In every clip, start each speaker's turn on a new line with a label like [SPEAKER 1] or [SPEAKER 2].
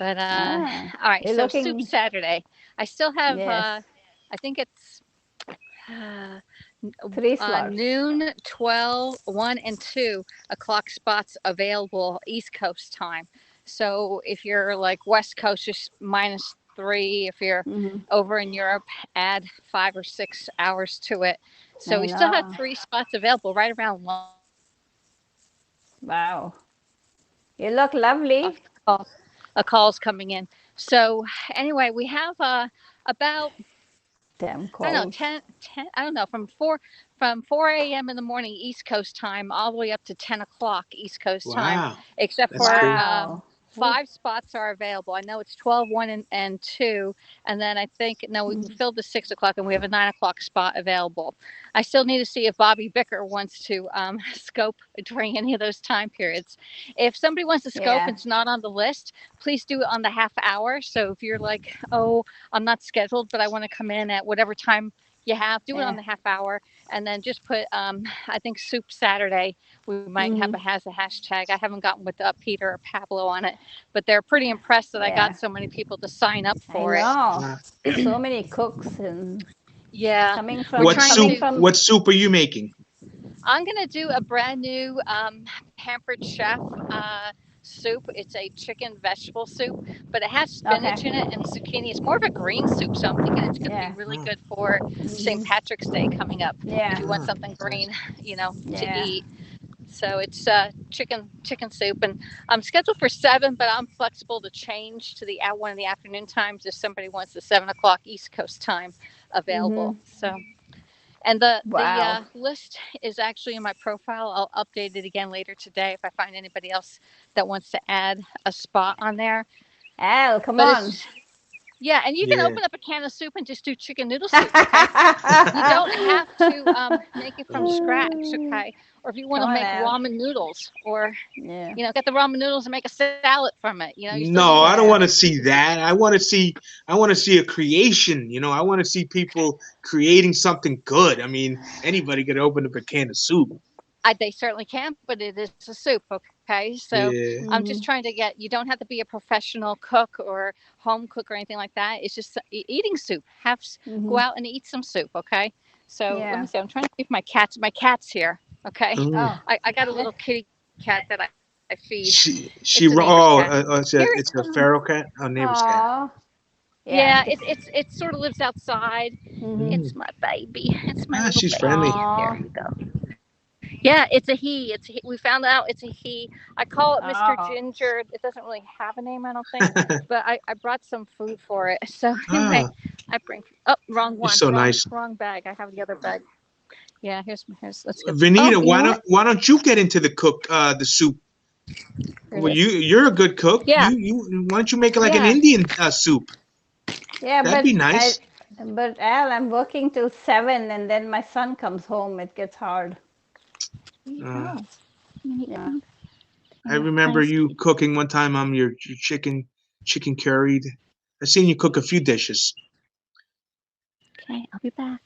[SPEAKER 1] But all right,
[SPEAKER 2] You're
[SPEAKER 1] so Soup
[SPEAKER 2] looking,
[SPEAKER 1] Saturday. I still have
[SPEAKER 2] yes,
[SPEAKER 1] I think it's uh,
[SPEAKER 2] 3 slots.
[SPEAKER 1] noon, 12, 1, and 2 o'clock spots available East Coast time. So if you're like West Coast, just -3. If you're
[SPEAKER 2] Hmm.
[SPEAKER 1] over in Europe, add 5 or 6 hours to it. So
[SPEAKER 2] I
[SPEAKER 1] we still have
[SPEAKER 2] know.
[SPEAKER 1] 3 spots available right around lunchtime.
[SPEAKER 2] Wow. You
[SPEAKER 1] So
[SPEAKER 2] look lovely.
[SPEAKER 1] a call's coming in. So anyway, we have about
[SPEAKER 2] Damn
[SPEAKER 1] I don't know,
[SPEAKER 2] calls.
[SPEAKER 1] 10, I don't know, from 4 a.m. in the morning East Coast time all the way up to 10 o'clock East Coast time,
[SPEAKER 3] Wow,
[SPEAKER 1] except
[SPEAKER 3] that's
[SPEAKER 1] for
[SPEAKER 3] good.
[SPEAKER 2] Wow. Ooh.
[SPEAKER 1] 5 spots are available. I know it's 12, 1, and 2. And then I think, no, we
[SPEAKER 2] Mhm.
[SPEAKER 1] filled the 6 o'clock and we have a 9 o'clock spot available. I still need to see if Bobby Bicker wants to scope during any of those time periods. If somebody wants to scope
[SPEAKER 2] Yeah.
[SPEAKER 1] and it's not on the list, please do it on the half hour. So if you're like, oh, I'm not scheduled, but I want to come in at whatever time you have, do it on
[SPEAKER 2] Yeah.
[SPEAKER 1] the half hour, and then just put, I think Soup Saturday. We might have
[SPEAKER 2] Hmm.
[SPEAKER 1] has a hashtag. I haven't gotten with Peter or Pablo on it, but they're pretty impressed that I got
[SPEAKER 2] Yeah.
[SPEAKER 1] so many people to sign up
[SPEAKER 2] I
[SPEAKER 1] for it.
[SPEAKER 2] know.
[SPEAKER 3] Wow.
[SPEAKER 2] So many cooks and
[SPEAKER 1] Yeah,
[SPEAKER 2] coming
[SPEAKER 1] we're
[SPEAKER 2] from
[SPEAKER 3] What
[SPEAKER 1] trying
[SPEAKER 2] coming
[SPEAKER 3] soup?
[SPEAKER 1] to.
[SPEAKER 2] from.
[SPEAKER 3] What soup are you making?
[SPEAKER 1] I'm gonna do a brand new Pampered Chef soup. It's a chicken vegetable soup, but it has
[SPEAKER 2] Okay.
[SPEAKER 1] spinach in it and zucchini. It's more of a green soup, so I'm thinking it's gonna be
[SPEAKER 2] Yeah.
[SPEAKER 1] really
[SPEAKER 3] Oh,
[SPEAKER 1] good for St.
[SPEAKER 2] Hmm.
[SPEAKER 1] Patrick's Day coming up. If
[SPEAKER 2] Yeah.
[SPEAKER 1] you want
[SPEAKER 3] oh,
[SPEAKER 1] something
[SPEAKER 3] that's nice.
[SPEAKER 1] green, to
[SPEAKER 2] Yeah.
[SPEAKER 1] eat. So it's chicken soup, and I'm scheduled for 7, but I'm flexible to change to the at one of the afternoon times if somebody wants the 7 o'clock East Coast time
[SPEAKER 2] Hmm.
[SPEAKER 1] available. So, and the
[SPEAKER 2] Wow.
[SPEAKER 1] list is actually in my profile. I'll update it again later today if I find anybody else that wants to add a spot on there.
[SPEAKER 2] Al, come
[SPEAKER 1] But
[SPEAKER 2] on.
[SPEAKER 1] it's yeah, and you can
[SPEAKER 3] Yeah.
[SPEAKER 1] open up a can of soup and just do chicken noodle soup. Okay, you don't have to make it from scratch. Okay, or if you want
[SPEAKER 2] Come
[SPEAKER 1] to
[SPEAKER 2] on,
[SPEAKER 1] make
[SPEAKER 2] Al.
[SPEAKER 1] ramen noodles, or
[SPEAKER 2] Yeah.
[SPEAKER 1] get the ramen noodles and make a salad from it. You still need
[SPEAKER 3] No,
[SPEAKER 1] the
[SPEAKER 3] I don't
[SPEAKER 2] Yeah.
[SPEAKER 3] want to
[SPEAKER 1] chicken.
[SPEAKER 3] see that. I want to see a creation. I want to see people creating something good. I mean, anybody could open up a can of soup.
[SPEAKER 1] They certainly can, but it is a soup. Okay, so I'm
[SPEAKER 3] Yeah.
[SPEAKER 1] just trying
[SPEAKER 2] Hmm.
[SPEAKER 1] to get. You don't have to be a professional cook or home cook or anything like that. It's just eating soup. Go
[SPEAKER 2] Hmm.
[SPEAKER 1] out and eat some soup. Okay. So let
[SPEAKER 2] Yeah.
[SPEAKER 1] me see. I'm trying to see if my cat's. My cat's here. Okay.
[SPEAKER 3] Mm.
[SPEAKER 2] Oh.
[SPEAKER 1] I got a
[SPEAKER 2] Yeah.
[SPEAKER 1] little kitty cat that I feed. It's a
[SPEAKER 3] She
[SPEAKER 1] neighbor's cat.
[SPEAKER 3] it's
[SPEAKER 1] Here
[SPEAKER 3] a
[SPEAKER 1] it comes.
[SPEAKER 3] feral cat. Oh, neighbor's cat.
[SPEAKER 2] Oh. Yeah.
[SPEAKER 1] Yeah, it sort of lives outside.
[SPEAKER 2] Hmm.
[SPEAKER 3] Mm.
[SPEAKER 1] It's my baby. It's my little
[SPEAKER 3] She's
[SPEAKER 1] baby.
[SPEAKER 3] friendly.
[SPEAKER 1] There
[SPEAKER 2] Oh.
[SPEAKER 1] you go. Yeah, it's a he. It's a he. We found out it's a he. I call it Mr.
[SPEAKER 2] Oh.
[SPEAKER 1] Ginger. It doesn't really have a name, I don't think, but I brought some food for it. So anyway,
[SPEAKER 3] Ah,
[SPEAKER 1] I bring. Oh, wrong
[SPEAKER 3] you're
[SPEAKER 1] one.
[SPEAKER 3] so
[SPEAKER 1] Wrong
[SPEAKER 3] nice.
[SPEAKER 1] wrong bag. I have the other bag. Yeah, here's. Let's get. Oh,
[SPEAKER 3] Vanita,
[SPEAKER 1] you know what?
[SPEAKER 3] why don't you get into the soup?
[SPEAKER 1] Here it
[SPEAKER 3] Well,
[SPEAKER 1] is.
[SPEAKER 3] you're a good cook.
[SPEAKER 1] Yeah,
[SPEAKER 3] You why don't you make it like an
[SPEAKER 1] yeah.
[SPEAKER 3] Indian soup?
[SPEAKER 2] Yeah,
[SPEAKER 3] That'd be nice.
[SPEAKER 2] but Al, I'm working till 7 and then my son comes home. It gets hard.
[SPEAKER 1] Here you
[SPEAKER 3] Uh,
[SPEAKER 1] go. Here you
[SPEAKER 2] Yeah.
[SPEAKER 1] go.
[SPEAKER 3] I
[SPEAKER 1] Yeah,
[SPEAKER 3] remember
[SPEAKER 1] nice.
[SPEAKER 3] you cooking one time your chicken curried. I seen you cook a few dishes.
[SPEAKER 1] Okay, I'll be back.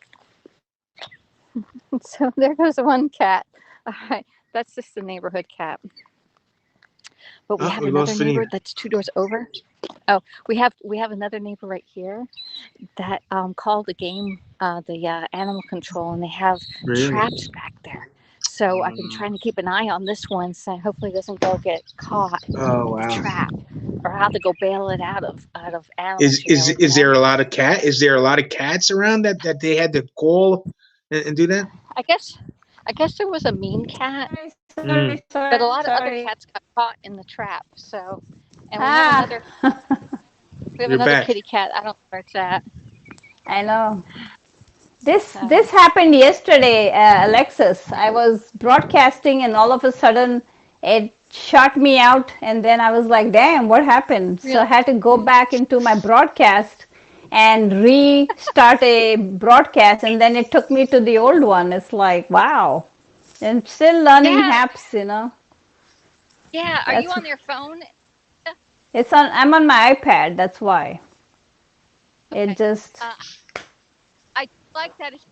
[SPEAKER 1] So there goes one cat. All right, that's just the neighborhood cat. But we
[SPEAKER 3] Oh,
[SPEAKER 1] have
[SPEAKER 3] we
[SPEAKER 1] another
[SPEAKER 3] lost
[SPEAKER 1] neighbor
[SPEAKER 3] Vanita.
[SPEAKER 1] that's 2 doors over. Oh, we have another neighbor right here that called the game the animal control, and they have
[SPEAKER 3] Really?
[SPEAKER 1] traps back there. So I've been
[SPEAKER 3] Um,
[SPEAKER 1] trying to keep an eye on this one, so hopefully it doesn't go get caught
[SPEAKER 3] oh
[SPEAKER 1] in the
[SPEAKER 3] wow.
[SPEAKER 1] trap, or I'll have to go bail it out of animal jail
[SPEAKER 3] Is
[SPEAKER 1] again.
[SPEAKER 3] there a lot of cat? Is there a lot of cats around that they had to call and do that?
[SPEAKER 1] I guess I guess there was a mean cat,
[SPEAKER 2] Sorry, sorry,
[SPEAKER 3] Mm.
[SPEAKER 2] sorry,
[SPEAKER 1] but a lot of
[SPEAKER 2] sorry.
[SPEAKER 1] other cats got caught in the trap. So, and
[SPEAKER 2] Ah.
[SPEAKER 1] we have
[SPEAKER 3] You're
[SPEAKER 1] another
[SPEAKER 3] back.
[SPEAKER 1] kitty cat. I don't know where it's at.
[SPEAKER 2] I know. This
[SPEAKER 1] So
[SPEAKER 2] happened yesterday, Alexis. I was broadcasting and all of a sudden it shut me out and then I was like, damn, what happened? So I
[SPEAKER 1] really,
[SPEAKER 2] had to go back into my broadcast and restart a broadcast and then it took me to the old one. It's like, wow. And still learning
[SPEAKER 1] yeah,
[SPEAKER 2] apps.
[SPEAKER 1] yeah. Are you
[SPEAKER 2] That's
[SPEAKER 1] on your phone?
[SPEAKER 2] I'm on my iPad, that's why. It
[SPEAKER 1] Okay.
[SPEAKER 2] just
[SPEAKER 1] Uh, I like that if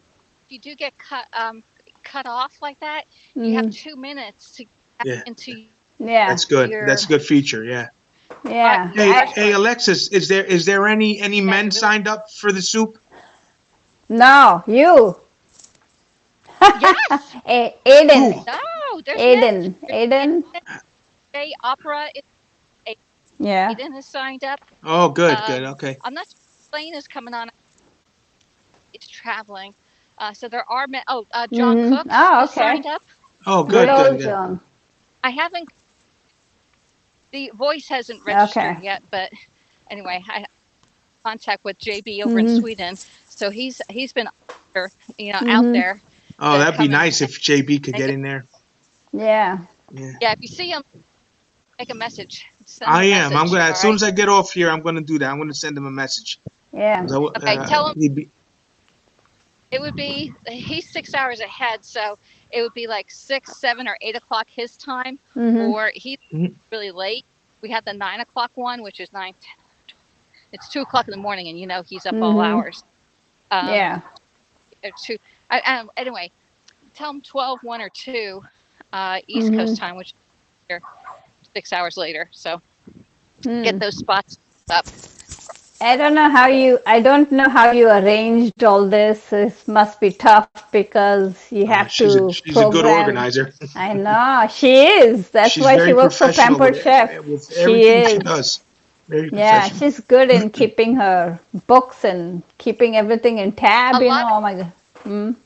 [SPEAKER 1] you do get cut off like that, you have
[SPEAKER 2] mm,
[SPEAKER 1] 2 minutes to get back
[SPEAKER 3] Yeah,
[SPEAKER 1] into
[SPEAKER 2] yeah.
[SPEAKER 3] that's good.
[SPEAKER 1] your
[SPEAKER 3] That's a good feature. Yeah.
[SPEAKER 2] Yeah.
[SPEAKER 3] Hey, Alexis, is there any men signed up for the soup?
[SPEAKER 2] No, you.
[SPEAKER 1] Yes.
[SPEAKER 2] Aiden.
[SPEAKER 3] Who?
[SPEAKER 1] No, there's men.
[SPEAKER 2] Aiden. Aiden.
[SPEAKER 1] J Opera is
[SPEAKER 2] Yeah.
[SPEAKER 1] Aiden is signed up.
[SPEAKER 3] Oh, good.
[SPEAKER 1] Um,
[SPEAKER 3] Okay.
[SPEAKER 1] I'm not. Plane is coming on. It's traveling. So there are men. Oh, John
[SPEAKER 2] Mm-hmm.
[SPEAKER 1] Cooks
[SPEAKER 2] Oh,
[SPEAKER 1] is
[SPEAKER 2] okay.
[SPEAKER 1] signed up.
[SPEAKER 3] Oh,
[SPEAKER 2] Good old
[SPEAKER 3] good.
[SPEAKER 2] John.
[SPEAKER 1] I haven't. The voice hasn't registered
[SPEAKER 2] Okay.
[SPEAKER 1] yet, but anyway, I contact with JB over in
[SPEAKER 2] Mm-hmm.
[SPEAKER 1] Sweden. So he's been, out
[SPEAKER 2] Mm-hmm.
[SPEAKER 1] there
[SPEAKER 3] Oh,
[SPEAKER 1] to
[SPEAKER 3] that'd be
[SPEAKER 1] come and
[SPEAKER 3] nice if JB could
[SPEAKER 1] make
[SPEAKER 3] get
[SPEAKER 1] it.
[SPEAKER 3] in there.
[SPEAKER 2] Yeah.
[SPEAKER 3] Yeah.
[SPEAKER 1] Yeah, if you see him, make a message. Send him
[SPEAKER 3] I
[SPEAKER 1] a
[SPEAKER 3] am. I'm
[SPEAKER 1] message.
[SPEAKER 3] gonna
[SPEAKER 1] All
[SPEAKER 3] as soon
[SPEAKER 1] right.
[SPEAKER 3] as I get off here, I'm gonna do that. I'm gonna send him a message.
[SPEAKER 2] Yeah.
[SPEAKER 3] 'Cause
[SPEAKER 1] Okay. Tell him
[SPEAKER 3] he'd be,
[SPEAKER 1] it would be. He's 6 hours ahead, so it would be like 6, 7, or 8 o'clock his time,
[SPEAKER 2] Mm-hmm.
[SPEAKER 1] or he's
[SPEAKER 3] Mhm.
[SPEAKER 1] really late. We had the 9 o'clock one, which is 9. It's 2 o'clock in the morning, and he's up all
[SPEAKER 2] Mm-hmm.
[SPEAKER 1] hours. Um,
[SPEAKER 2] Yeah.
[SPEAKER 1] two. Anyway, tell him 12, 1, or 2, East Coast
[SPEAKER 2] Mm-hmm.
[SPEAKER 1] time, which is here 6 hours later. So get
[SPEAKER 2] Mm.
[SPEAKER 1] those spots up.
[SPEAKER 2] I don't know how you arranged all this. It must be tough because you have to
[SPEAKER 3] she's a good
[SPEAKER 2] program.
[SPEAKER 3] organizer.
[SPEAKER 2] I know she is. That's
[SPEAKER 3] She's
[SPEAKER 2] why she
[SPEAKER 3] very
[SPEAKER 2] works for
[SPEAKER 3] professional
[SPEAKER 2] Pampered Chef.
[SPEAKER 3] with
[SPEAKER 2] She
[SPEAKER 3] everything she
[SPEAKER 2] is.
[SPEAKER 3] does. Very
[SPEAKER 2] Yeah,
[SPEAKER 3] professional.
[SPEAKER 2] she's good in keeping her books and keeping everything in tab.
[SPEAKER 1] A lot of
[SPEAKER 2] Oh my God. Mm.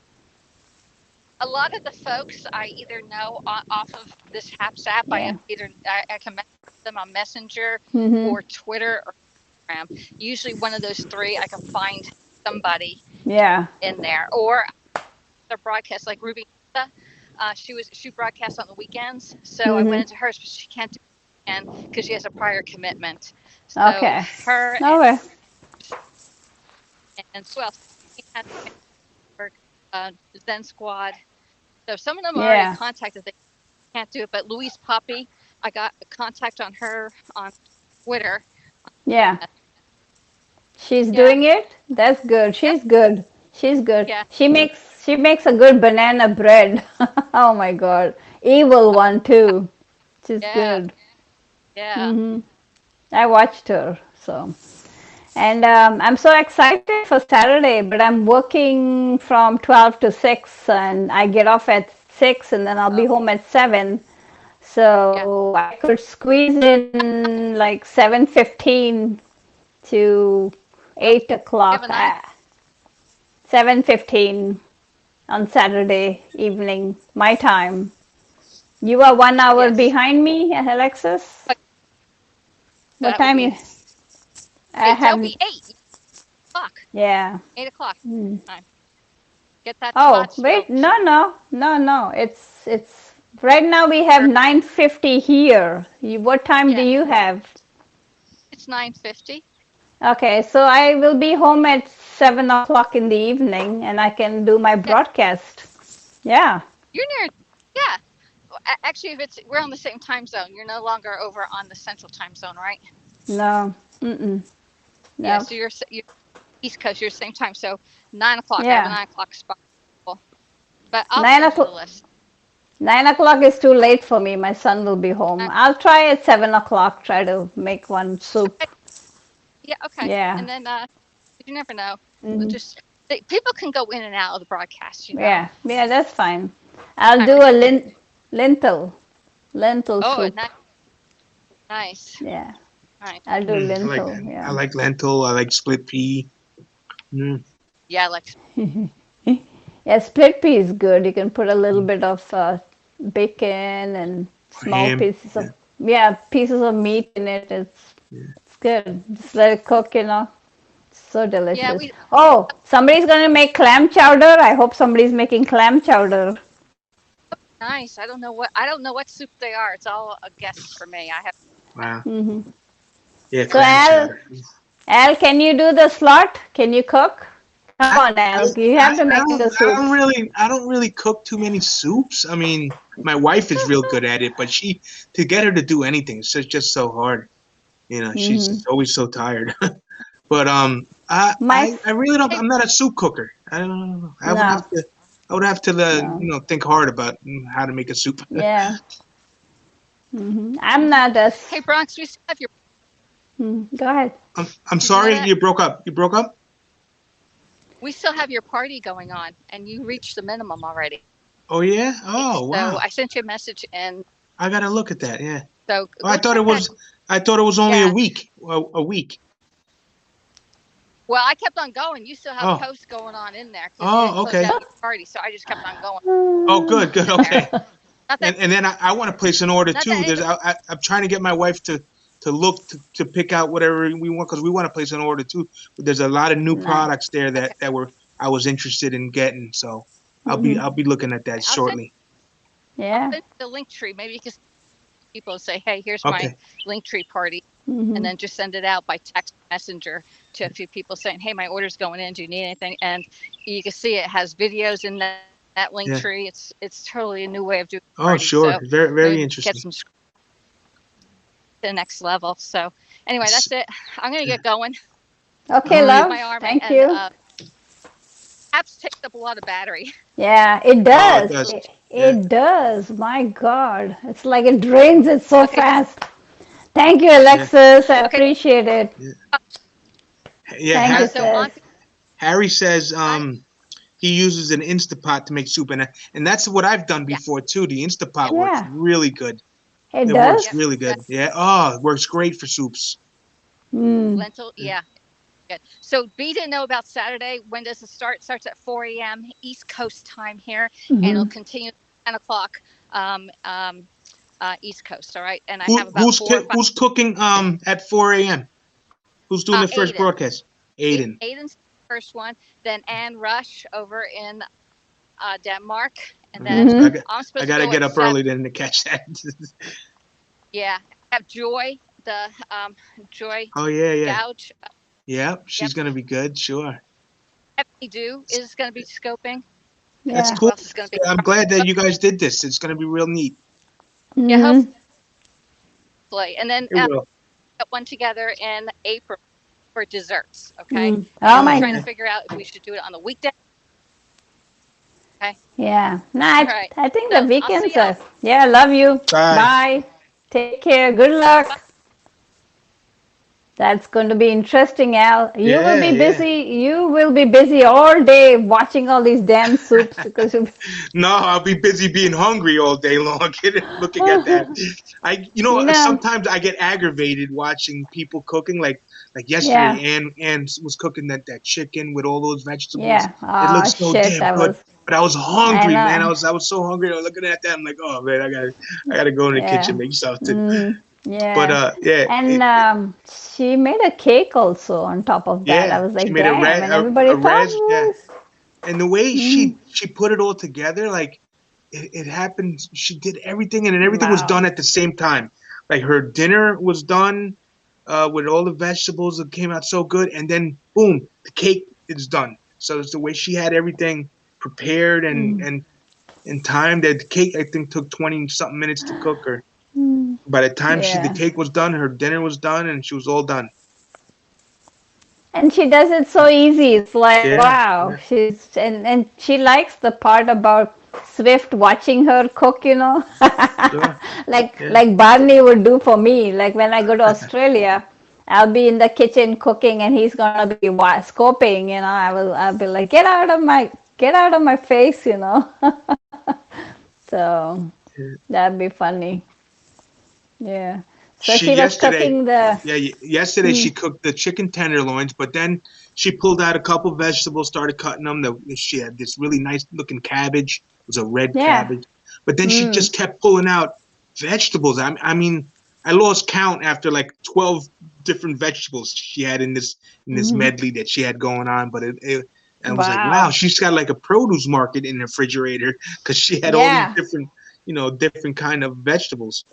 [SPEAKER 1] a lot of the folks I either know off of this Haps app.
[SPEAKER 2] Yeah.
[SPEAKER 1] I can message them on Messenger
[SPEAKER 2] Mm-hmm.
[SPEAKER 1] or Twitter or Instagram. Usually one of those three, I can find somebody
[SPEAKER 2] Yeah.
[SPEAKER 1] in there, or their broadcast like Ruby. She broadcasts on the weekends, so I went into hers, but she can't do it again because she has a prior commitment. So
[SPEAKER 2] Okay.
[SPEAKER 1] her
[SPEAKER 2] Okay.
[SPEAKER 1] and so else Zen Squad. So some of them are already
[SPEAKER 2] Yeah.
[SPEAKER 1] contacted. They can't do it, but Louise Poppy, I got a contact on her on Twitter.
[SPEAKER 2] Yeah. She's
[SPEAKER 1] Yeah.
[SPEAKER 2] doing it. That's good. She's good. She's good.
[SPEAKER 1] Yeah.
[SPEAKER 2] She makes a good banana bread. Oh my God. Evil one too. She's
[SPEAKER 1] Yeah.
[SPEAKER 2] good.
[SPEAKER 1] Yeah.
[SPEAKER 2] I watched her. So, and I'm so excited for Saturday, but I'm working from 12 to 6 and I get off at 6 and then I'll be home at 7. So I could squeeze in like 7:15 to 8 o'clock. 7:15 on Saturday evening, my time. You are 1 hour behind me, Alexis. What time you? I
[SPEAKER 1] That'll
[SPEAKER 2] have.
[SPEAKER 1] be 8 o'clock.
[SPEAKER 2] Yeah.
[SPEAKER 1] 8 o'clock time. Get that
[SPEAKER 2] Oh,
[SPEAKER 1] spot
[SPEAKER 2] wait.
[SPEAKER 1] filled.
[SPEAKER 2] No. It's right now we have 9:50 here. What time do you have?
[SPEAKER 1] It's 9:50.
[SPEAKER 2] Okay, so I will be home at 7 o'clock in the evening, and I can do my broadcast. Yeah.
[SPEAKER 1] You're near. Yeah. Actually, if we're on the same time zone, you're no longer over on the Central Time Zone, right?
[SPEAKER 2] No. Mm-mm.
[SPEAKER 1] Yeah.
[SPEAKER 2] No.
[SPEAKER 1] So you're East Coast. You're the same time. So 9 o'clock. I have a
[SPEAKER 2] Yeah.
[SPEAKER 1] 9 o'clock spot. But I'll
[SPEAKER 2] 9
[SPEAKER 1] send you the
[SPEAKER 2] o'clock.
[SPEAKER 1] list.
[SPEAKER 2] 9 o'clock is too late for me. My son will be home. I'll try at 7 o'clock. Try to make one soup.
[SPEAKER 1] Yeah. Okay.
[SPEAKER 2] Yeah.
[SPEAKER 1] And then you never know.
[SPEAKER 2] Mhm.
[SPEAKER 1] People can go in and out of the broadcast.
[SPEAKER 2] Yeah. Yeah, that's fine. I'll do a lentil
[SPEAKER 1] Oh,
[SPEAKER 2] soup.
[SPEAKER 1] nice.
[SPEAKER 2] Yeah.
[SPEAKER 1] Nice.
[SPEAKER 2] I'll do
[SPEAKER 3] I
[SPEAKER 2] lentil.
[SPEAKER 3] like
[SPEAKER 2] Yeah.
[SPEAKER 3] I like lentil. I like split pea.
[SPEAKER 1] Yeah, like
[SPEAKER 2] Yeah, split pea is good. You can put a little bit of bacon and small
[SPEAKER 3] Ham.
[SPEAKER 2] pieces of pieces of meat in it. It's good. Just let it cook. It's so delicious. Somebody's gonna make clam chowder. I hope somebody's making clam chowder.
[SPEAKER 1] nice. I don't know what soup they are. It's all a guess for me. I have.
[SPEAKER 3] Wow.
[SPEAKER 2] Mm-hmm.
[SPEAKER 3] Yeah,
[SPEAKER 2] So
[SPEAKER 3] clam chowder.
[SPEAKER 2] Al, can you do the slot? Can you cook? Come on, Al. You have to make the soup.
[SPEAKER 3] I don't really cook too many soups. I mean, my wife is real good at it, but to get her to do anything, it's just so hard. She's just always so tired. But I really don't. I'm not a soup cooker. I don't know. I would have to think hard about how to make a soup.
[SPEAKER 2] Yeah. I'm not a.
[SPEAKER 1] Hey, Bronx, we still have your
[SPEAKER 2] Go ahead.
[SPEAKER 3] I'm
[SPEAKER 1] Did you know
[SPEAKER 3] sorry,
[SPEAKER 1] that?
[SPEAKER 3] you broke up. You broke up?
[SPEAKER 1] We still have your party going on, and you reached the minimum already.
[SPEAKER 3] Oh yeah.
[SPEAKER 1] So
[SPEAKER 3] Oh
[SPEAKER 1] I
[SPEAKER 3] wow.
[SPEAKER 1] sent you a message, and
[SPEAKER 3] I gotta look at that. Yeah.
[SPEAKER 1] so
[SPEAKER 3] Oh,
[SPEAKER 1] go check that.
[SPEAKER 3] I thought it was only
[SPEAKER 1] Yeah.
[SPEAKER 3] a week. A week.
[SPEAKER 1] Well, I kept on going. You still have
[SPEAKER 3] Oh.
[SPEAKER 1] posts going on in there because you didn't
[SPEAKER 3] Oh,
[SPEAKER 1] close
[SPEAKER 3] okay.
[SPEAKER 1] out your party, so I just kept on going
[SPEAKER 3] Oh, good, good.
[SPEAKER 1] in there.
[SPEAKER 3] Okay.
[SPEAKER 1] Not that,
[SPEAKER 3] And then I want to place an order
[SPEAKER 1] not that
[SPEAKER 3] too.
[SPEAKER 1] anybody.
[SPEAKER 3] I'm trying to get my wife to look to pick out whatever we want because we want to place an order too. But there's a lot of new
[SPEAKER 2] Nice.
[SPEAKER 3] products there
[SPEAKER 1] Okay.
[SPEAKER 3] that were I was interested in getting. So
[SPEAKER 2] Hmm.
[SPEAKER 3] I'll be looking at that
[SPEAKER 1] I'll send.
[SPEAKER 3] shortly.
[SPEAKER 1] I'll
[SPEAKER 2] Yeah.
[SPEAKER 1] send the link tree. Maybe you can people say, "Hey, here's my
[SPEAKER 3] Okay.
[SPEAKER 1] link tree party," and
[SPEAKER 2] Hmm.
[SPEAKER 1] then just send it out by text messenger to a few people saying, "Hey, my order's going in. Do you need anything?" And you can see it has videos in that link
[SPEAKER 3] Yeah.
[SPEAKER 1] tree. It's totally a new way of doing the
[SPEAKER 3] Oh,
[SPEAKER 1] party. So
[SPEAKER 3] sure. Very
[SPEAKER 1] maybe
[SPEAKER 3] very
[SPEAKER 1] get
[SPEAKER 3] interesting.
[SPEAKER 1] some to the next level. So anyway, that's it. I'm gonna get going.
[SPEAKER 2] Okay,
[SPEAKER 3] All right.
[SPEAKER 2] love.
[SPEAKER 1] My arm
[SPEAKER 2] Thank
[SPEAKER 1] and
[SPEAKER 2] you.
[SPEAKER 1] apps takes up a lot of battery.
[SPEAKER 2] Yeah, it
[SPEAKER 3] Oh, it
[SPEAKER 2] does.
[SPEAKER 3] does.
[SPEAKER 2] It,
[SPEAKER 3] Yeah.
[SPEAKER 2] it does. My God. It's like it drains it so
[SPEAKER 1] Okay.
[SPEAKER 2] fast. Thank you,
[SPEAKER 3] Yeah.
[SPEAKER 2] Alexis. I
[SPEAKER 1] Okay.
[SPEAKER 2] appreciate it.
[SPEAKER 3] Yeah. Yeah.
[SPEAKER 2] Thank you,
[SPEAKER 1] So on.
[SPEAKER 2] sis.
[SPEAKER 3] Harry says
[SPEAKER 1] I
[SPEAKER 3] he uses an Instapot to make soup, and that's what I've done
[SPEAKER 1] yeah.
[SPEAKER 3] before too. The Instapot
[SPEAKER 1] Yep.
[SPEAKER 3] works
[SPEAKER 2] Yeah,
[SPEAKER 3] really good.
[SPEAKER 2] it
[SPEAKER 3] It works
[SPEAKER 2] does.
[SPEAKER 1] Yep.
[SPEAKER 3] really good. Yeah. Oh, it works great for soups.
[SPEAKER 2] Mm.
[SPEAKER 1] Lentil. Yeah. Good. So B didn't know about Saturday. When does it start? It starts at 4 a.m. East Coast time here, and it'll
[SPEAKER 2] Hmm.
[SPEAKER 1] continue 10 o'clock um, um, East Coast. All right. And I have about 4 or 5.
[SPEAKER 3] Who's cooking at 4 a.m.? Who's doing the first
[SPEAKER 1] Aiden.
[SPEAKER 3] broadcast? Aiden.
[SPEAKER 1] Aiden's the first one. Then Ann Rush over in Denmark, and then
[SPEAKER 3] So
[SPEAKER 2] Hmm.
[SPEAKER 1] I'm
[SPEAKER 3] I
[SPEAKER 1] supposed to
[SPEAKER 3] gotta
[SPEAKER 1] go
[SPEAKER 3] get
[SPEAKER 1] at
[SPEAKER 3] up
[SPEAKER 1] 7.
[SPEAKER 3] early then to catch that.
[SPEAKER 1] Yeah. I have Joy, the Joy
[SPEAKER 3] Oh yeah.
[SPEAKER 1] Gouge.
[SPEAKER 3] Yeah,
[SPEAKER 1] Yep.
[SPEAKER 3] she's gonna be good, sure.
[SPEAKER 1] Ebony Do is going to be scoping.
[SPEAKER 3] That's
[SPEAKER 2] Yeah.
[SPEAKER 1] Who
[SPEAKER 3] cool.
[SPEAKER 1] else is going to be?
[SPEAKER 3] I'm glad that you guys did this. It's gonna be real neat.
[SPEAKER 1] Yeah,
[SPEAKER 2] Hmm.
[SPEAKER 1] hopefully. And then
[SPEAKER 3] It will.
[SPEAKER 1] get one together in April for desserts. Okay.
[SPEAKER 2] Mm.
[SPEAKER 1] And
[SPEAKER 2] Oh
[SPEAKER 1] we're
[SPEAKER 2] my
[SPEAKER 3] Oh,
[SPEAKER 1] trying to
[SPEAKER 3] okay.
[SPEAKER 2] God.
[SPEAKER 1] figure out if we should do it on the weekday. Okay.
[SPEAKER 2] Yeah. No,
[SPEAKER 1] All right.
[SPEAKER 2] I think the
[SPEAKER 1] So I'll see
[SPEAKER 2] weekends
[SPEAKER 1] y'all.
[SPEAKER 2] are. Yeah, love you.
[SPEAKER 3] Bye.
[SPEAKER 2] Bye. Take care. Good
[SPEAKER 1] Bye.
[SPEAKER 2] luck. That's going to be interesting, Al. You will be
[SPEAKER 3] Yeah.
[SPEAKER 2] busy. You will be busy all day watching all these damn soups because you.
[SPEAKER 3] No, I'll be busy being hungry all day long, looking at that.
[SPEAKER 2] You know.
[SPEAKER 3] Sometimes I get aggravated watching people cooking. Like
[SPEAKER 2] Yeah.
[SPEAKER 3] yesterday, Ann was cooking that chicken with all those vegetables.
[SPEAKER 2] Yeah.
[SPEAKER 3] It
[SPEAKER 2] Oh
[SPEAKER 3] looks so
[SPEAKER 2] shit.
[SPEAKER 3] damn
[SPEAKER 2] I
[SPEAKER 3] good.
[SPEAKER 2] was.
[SPEAKER 3] But I was
[SPEAKER 2] I
[SPEAKER 3] hungry, man.
[SPEAKER 2] know.
[SPEAKER 3] I was so hungry. I was looking at that. I'm like, oh man, I gotta go in the kitchen
[SPEAKER 2] Yeah.
[SPEAKER 3] make something.
[SPEAKER 2] Mm,
[SPEAKER 3] But
[SPEAKER 2] yeah.
[SPEAKER 3] yeah,
[SPEAKER 2] And she made a cake also on top of that. I
[SPEAKER 3] yeah,
[SPEAKER 2] was
[SPEAKER 3] she
[SPEAKER 2] like,
[SPEAKER 3] made
[SPEAKER 2] damn. And everybody
[SPEAKER 3] a
[SPEAKER 2] thought it
[SPEAKER 3] res, yeah.
[SPEAKER 2] was.
[SPEAKER 3] And the way
[SPEAKER 2] Mm,
[SPEAKER 3] she put it all together, like it happened. She did everything, and then everything was
[SPEAKER 2] wow.
[SPEAKER 3] done at the same time. Like her dinner was done with all the vegetables that came out so good, and then boom, the cake is done. So it's the way she had everything prepared
[SPEAKER 2] Mm,
[SPEAKER 3] and in time. That the cake I think took 20 something minutes to cook. Or
[SPEAKER 2] mm,
[SPEAKER 3] by the time the
[SPEAKER 2] yeah.
[SPEAKER 3] cake was done, her dinner was done, and she was all done.
[SPEAKER 2] And she does it so easy. It's like,
[SPEAKER 3] Yeah,
[SPEAKER 2] wow.
[SPEAKER 3] yeah,
[SPEAKER 2] And she likes the part about Swift watching her cook,
[SPEAKER 3] sure,
[SPEAKER 2] like
[SPEAKER 3] yeah.
[SPEAKER 2] like Barney would do for me. Like when I go to Australia, I'll be in the kitchen cooking and he's gonna be scoping. I'll be like, get out of my face. So
[SPEAKER 3] Yeah.
[SPEAKER 2] that'd be funny. Yeah. So
[SPEAKER 3] She
[SPEAKER 2] she was
[SPEAKER 3] yesterday
[SPEAKER 2] cooking the.
[SPEAKER 3] Yeah, yesterday
[SPEAKER 2] Mm,
[SPEAKER 3] she cooked the chicken tenderloins, but then she pulled out a couple vegetables, started cutting them. She had this really nice looking cabbage. It was a red
[SPEAKER 2] yeah.
[SPEAKER 3] cabbage. But then she
[SPEAKER 2] Mm,
[SPEAKER 3] just kept pulling out vegetables. I mean, I lost count after like 12 different vegetables she had in this
[SPEAKER 2] mm,
[SPEAKER 3] medley that she had going on. But I was like, wow,
[SPEAKER 2] wow.
[SPEAKER 3] she's got like a produce market in the refrigerator because she had all these
[SPEAKER 2] Yeah.
[SPEAKER 3] different, different kind of vegetables.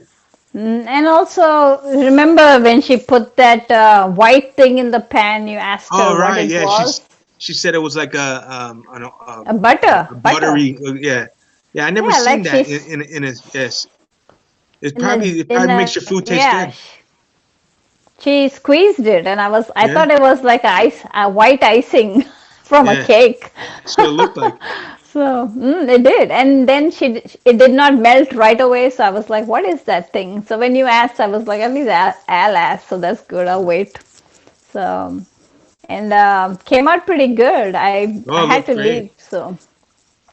[SPEAKER 2] And also, remember when she put that white thing in the pan, you asked her
[SPEAKER 3] Oh
[SPEAKER 2] what
[SPEAKER 3] right,
[SPEAKER 2] it
[SPEAKER 3] yeah.
[SPEAKER 2] was?
[SPEAKER 3] She said it was like
[SPEAKER 2] A butter,
[SPEAKER 3] a
[SPEAKER 2] butter.
[SPEAKER 3] buttery. Yeah, yeah. I never
[SPEAKER 2] Yeah,
[SPEAKER 3] seen
[SPEAKER 2] like
[SPEAKER 3] that
[SPEAKER 2] she's
[SPEAKER 3] in a yes. It
[SPEAKER 2] in
[SPEAKER 3] probably
[SPEAKER 2] a,
[SPEAKER 3] makes your food taste
[SPEAKER 2] yeah,
[SPEAKER 3] good.
[SPEAKER 2] she squeezed it, and I
[SPEAKER 3] Yeah,
[SPEAKER 2] thought it was like a white icing from a
[SPEAKER 3] yeah.
[SPEAKER 2] cake.
[SPEAKER 3] That's what it looked like.
[SPEAKER 2] So it did, and then it did not melt right away. So I was like, "What is that thing?" So when you asked, I was like, "At least Al asked, so that's good. I'll wait." So and came out pretty good. I
[SPEAKER 3] Oh, it
[SPEAKER 2] had
[SPEAKER 3] looked
[SPEAKER 2] to leave.
[SPEAKER 3] great.
[SPEAKER 2] So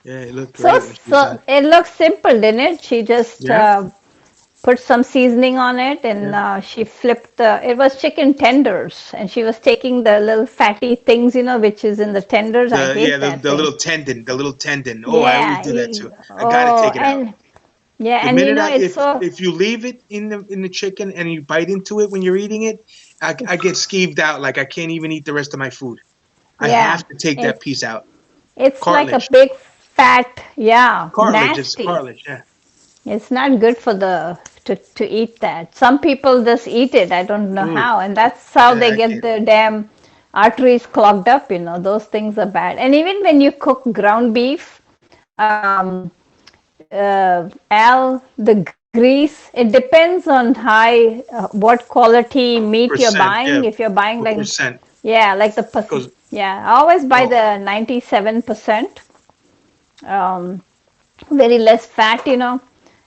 [SPEAKER 3] Yeah, it looked
[SPEAKER 2] so
[SPEAKER 3] great when she was
[SPEAKER 2] so
[SPEAKER 3] done.
[SPEAKER 2] it looks simple, didn't it? She just
[SPEAKER 3] Yeah,
[SPEAKER 2] put some seasoning on it, and
[SPEAKER 3] yeah.
[SPEAKER 2] she flipped the. It was chicken tenders, and she was taking the little fatty things, which is in the tenders. I hate that
[SPEAKER 3] The
[SPEAKER 2] thing.
[SPEAKER 3] little tendon, the little tendon. Oh, I always
[SPEAKER 2] Yeah.
[SPEAKER 3] do that too. I gotta
[SPEAKER 2] Oh,
[SPEAKER 3] take it out.
[SPEAKER 2] and yeah,
[SPEAKER 3] The
[SPEAKER 2] and
[SPEAKER 3] minute
[SPEAKER 2] it's so.
[SPEAKER 3] if you leave it in the chicken and you bite into it when you're eating it, I get skeeved out. Like I can't even eat the rest of my food. I
[SPEAKER 2] Yeah,
[SPEAKER 3] have to take that
[SPEAKER 2] it's
[SPEAKER 3] piece out.
[SPEAKER 2] it's like a
[SPEAKER 3] Cartilage,
[SPEAKER 2] big fat. Yeah,
[SPEAKER 3] cartilage is
[SPEAKER 2] nasty.
[SPEAKER 3] cartilage. Yeah.
[SPEAKER 2] It's not good for the to eat that. Some people just eat it. I don't know
[SPEAKER 3] Ooh,
[SPEAKER 2] how, and that's how
[SPEAKER 3] yeah,
[SPEAKER 2] they
[SPEAKER 3] I
[SPEAKER 2] get
[SPEAKER 3] can't.
[SPEAKER 2] the damn arteries clogged up. Those things are bad. And even when you cook ground beef, um, the grease, it depends on what quality meat you're
[SPEAKER 3] Percent, yeah.
[SPEAKER 2] buying. If you're buying
[SPEAKER 3] What
[SPEAKER 2] like,
[SPEAKER 3] percent?
[SPEAKER 2] yeah, like
[SPEAKER 3] Because
[SPEAKER 2] yeah, I always buy
[SPEAKER 3] oh,
[SPEAKER 2] the 97%, um, very less fat,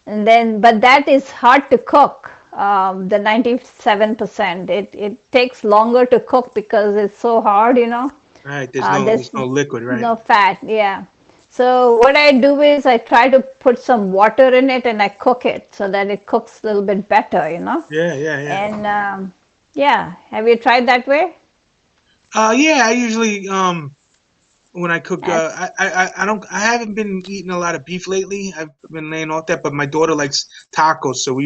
[SPEAKER 2] and then, but that is hard to cook. The 97%, it takes longer to cook because it's so hard,
[SPEAKER 3] right.
[SPEAKER 2] There's
[SPEAKER 3] There's no liquid, right?
[SPEAKER 2] no fat, yeah. So what I do is I try to put some water in it and I cook it so that it cooks a little bit better,
[SPEAKER 3] Yeah, yeah, yeah.
[SPEAKER 2] And yeah, have you tried that way?
[SPEAKER 3] Yeah. I usually when I cook,
[SPEAKER 2] At,
[SPEAKER 3] I haven't been eating a lot of beef lately. I've been laying off that, but my daughter likes tacos, so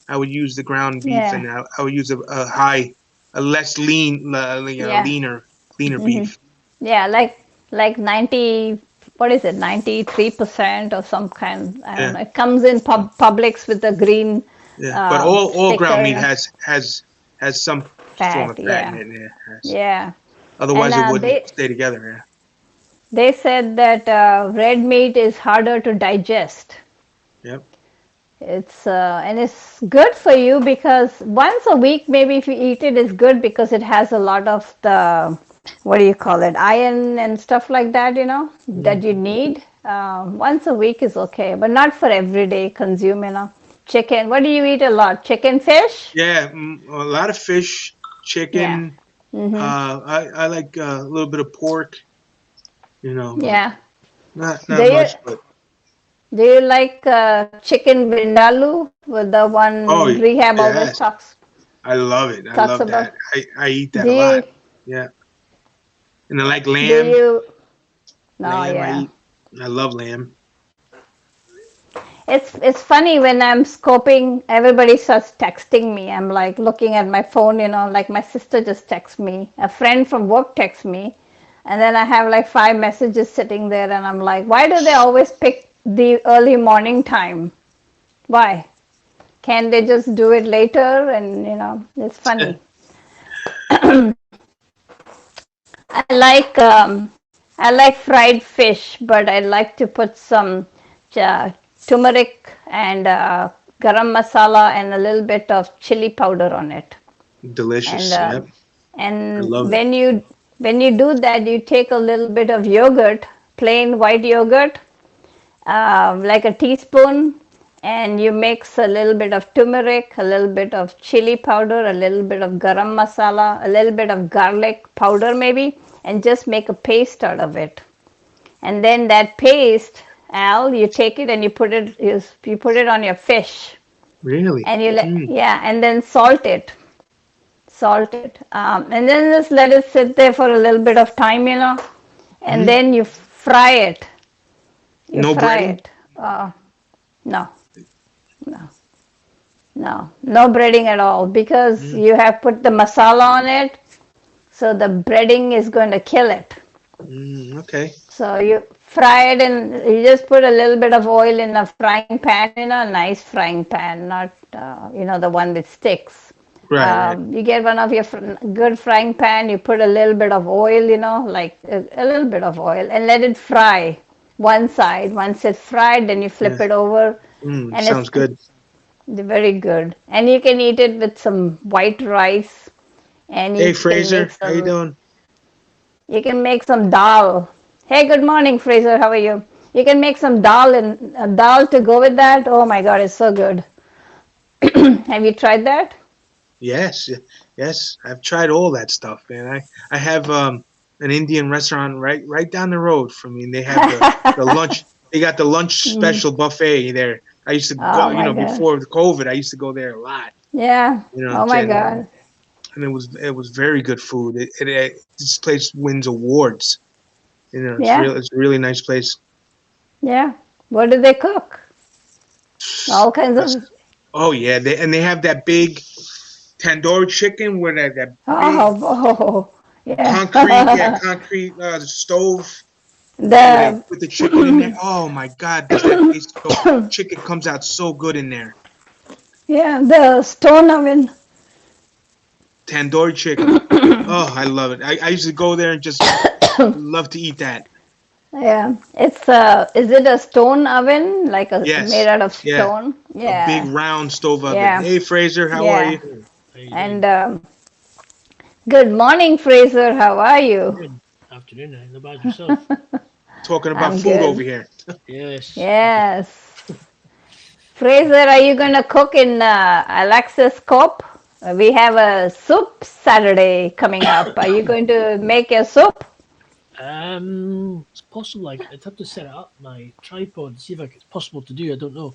[SPEAKER 3] I would use the ground beef,
[SPEAKER 2] yeah,
[SPEAKER 3] and I would use a less
[SPEAKER 2] yeah,
[SPEAKER 3] leaner beef.
[SPEAKER 2] yeah, like 90, what is it, 93% or some kind. I don't
[SPEAKER 3] Yeah,
[SPEAKER 2] know. It comes in Publix with the green
[SPEAKER 3] yeah. But all
[SPEAKER 2] sticker,
[SPEAKER 3] ground meat has some form
[SPEAKER 2] fat.
[SPEAKER 3] of fat in
[SPEAKER 2] Yeah,
[SPEAKER 3] it. Yeah, it has.
[SPEAKER 2] yeah. And
[SPEAKER 3] Otherwise, it wouldn't stay together.
[SPEAKER 2] they said that red meat is harder to digest.
[SPEAKER 3] Yeah. Yep.
[SPEAKER 2] And it's good for you because once a week, maybe if you eat it, is good because it has a lot of the, what do you call it, iron and stuff like that, that
[SPEAKER 3] Mm.
[SPEAKER 2] you need. Once a week is okay, but not for everyday consume, Chicken, what do you eat a lot? Chicken, fish?
[SPEAKER 3] Yeah, a lot of fish,
[SPEAKER 2] Yeah.
[SPEAKER 3] chicken.
[SPEAKER 2] Mm-hmm.
[SPEAKER 3] I like a little bit of pork. But
[SPEAKER 2] Yeah. Do
[SPEAKER 3] not
[SPEAKER 2] you
[SPEAKER 3] much. But
[SPEAKER 2] do you like chicken vindaloo with the
[SPEAKER 3] oh
[SPEAKER 2] one Rehab always
[SPEAKER 3] yes,
[SPEAKER 2] talks
[SPEAKER 3] I love it. I
[SPEAKER 2] talks
[SPEAKER 3] love
[SPEAKER 2] about?
[SPEAKER 3] that. I eat that
[SPEAKER 2] Do
[SPEAKER 3] a lot.
[SPEAKER 2] you
[SPEAKER 3] Yeah, and I like
[SPEAKER 2] do
[SPEAKER 3] lamb.
[SPEAKER 2] you No,
[SPEAKER 3] Lamb, I
[SPEAKER 2] yeah.
[SPEAKER 3] eat. I love lamb.
[SPEAKER 2] It's funny when I'm scoping, everybody starts texting me. I'm like looking at my phone, like my sister just texts me, a friend from work texts me, and then I have like 5 messages sitting there, and I'm like, why do they always pick the early morning time? Why? Can they just do it later? And it's funny. I like fried fish, but I like to put some turmeric and garam masala and a little bit of chili powder on it. And
[SPEAKER 3] Delicious. Yep, I
[SPEAKER 2] and
[SPEAKER 3] love it.
[SPEAKER 2] when you do that, you take a little bit of yogurt, plain white yogurt, like a teaspoon, and you mix a little bit of turmeric, a little bit of chili powder, a little bit of garam masala, a little bit of garlic powder maybe, and just make a paste out of it. And then that paste, Al, you take it and you put it on your fish,
[SPEAKER 3] Really.
[SPEAKER 2] and
[SPEAKER 3] Mm.
[SPEAKER 2] and then salt it, and then just let it sit there for a little bit of time, and
[SPEAKER 3] Hmm.
[SPEAKER 2] then you fry it. You
[SPEAKER 3] No
[SPEAKER 2] fry
[SPEAKER 3] breading.
[SPEAKER 2] it. No, no, no breading at all because
[SPEAKER 3] Mm.
[SPEAKER 2] you have put the masala on it, so the breading is going to kill it.
[SPEAKER 3] Okay.
[SPEAKER 2] So you fry it and you just put a little bit of oil in a frying pan, a nice frying pan, not the one with sticks.
[SPEAKER 3] Right. Right.
[SPEAKER 2] You get one of your good frying pan, you put a little bit of oil, like a little bit of oil, and let it fry one side. Once it's fried, then you flip
[SPEAKER 3] Yeah.
[SPEAKER 2] it over, and
[SPEAKER 3] Sounds good.
[SPEAKER 2] very good. And you can eat it with some white rice, and
[SPEAKER 3] Hey Fraser, how you doing?
[SPEAKER 2] you can make some dal. Hey, good morning, Fraser. How are you? You can make some dal and dal to go with that. Oh my God, it's so good. Have you tried that?
[SPEAKER 3] Yes, yes, I've tried all that stuff, man. I have an Indian restaurant right down the road from me, and they have the lunch. They got the lunch
[SPEAKER 2] Mm.
[SPEAKER 3] special buffet there. I used to
[SPEAKER 2] Oh
[SPEAKER 3] go,
[SPEAKER 2] my God.
[SPEAKER 3] before the COVID, I used to go there a lot,
[SPEAKER 2] Yeah. Oh my God.
[SPEAKER 3] and it was very good food. This place wins awards.
[SPEAKER 2] Yeah.
[SPEAKER 3] It's a really nice place.
[SPEAKER 2] Yeah. What do they cook? All kinds
[SPEAKER 3] That's-
[SPEAKER 2] of.
[SPEAKER 3] Oh yeah, they have that big tandoori chicken with that big
[SPEAKER 2] Oh, oh
[SPEAKER 3] concrete
[SPEAKER 2] yeah.
[SPEAKER 3] concrete stove
[SPEAKER 2] The
[SPEAKER 3] with the chicken in there. Oh my God, does that taste so? Chicken comes out so good in there.
[SPEAKER 2] yeah, the stone oven.
[SPEAKER 3] Tandoori chicken. Oh, I love it. I used to go there and just love to eat that.
[SPEAKER 2] Yeah, it's is it a stone oven like a made
[SPEAKER 3] Yes,
[SPEAKER 2] out of
[SPEAKER 3] yeah,
[SPEAKER 2] stone?
[SPEAKER 3] a big
[SPEAKER 2] Yeah,
[SPEAKER 3] round stove oven.
[SPEAKER 2] yeah,
[SPEAKER 3] Hey Fraser, how are
[SPEAKER 2] yeah.
[SPEAKER 3] you?
[SPEAKER 4] Oh, how you
[SPEAKER 2] And
[SPEAKER 4] doing?
[SPEAKER 2] good morning, Fraser. How are you?
[SPEAKER 4] Good afternoon. Not bad yourself.
[SPEAKER 3] Talking about
[SPEAKER 2] I'm
[SPEAKER 3] food over
[SPEAKER 2] good.
[SPEAKER 3] here.
[SPEAKER 4] Yes.
[SPEAKER 2] Yes. Fraser, are you gonna cook in Alexa's Coop? We have a soup Saturday coming up. Are you going to make your soup?
[SPEAKER 4] It's possible. I'd have to set it up my tripod, see if it's possible to do. I don't know.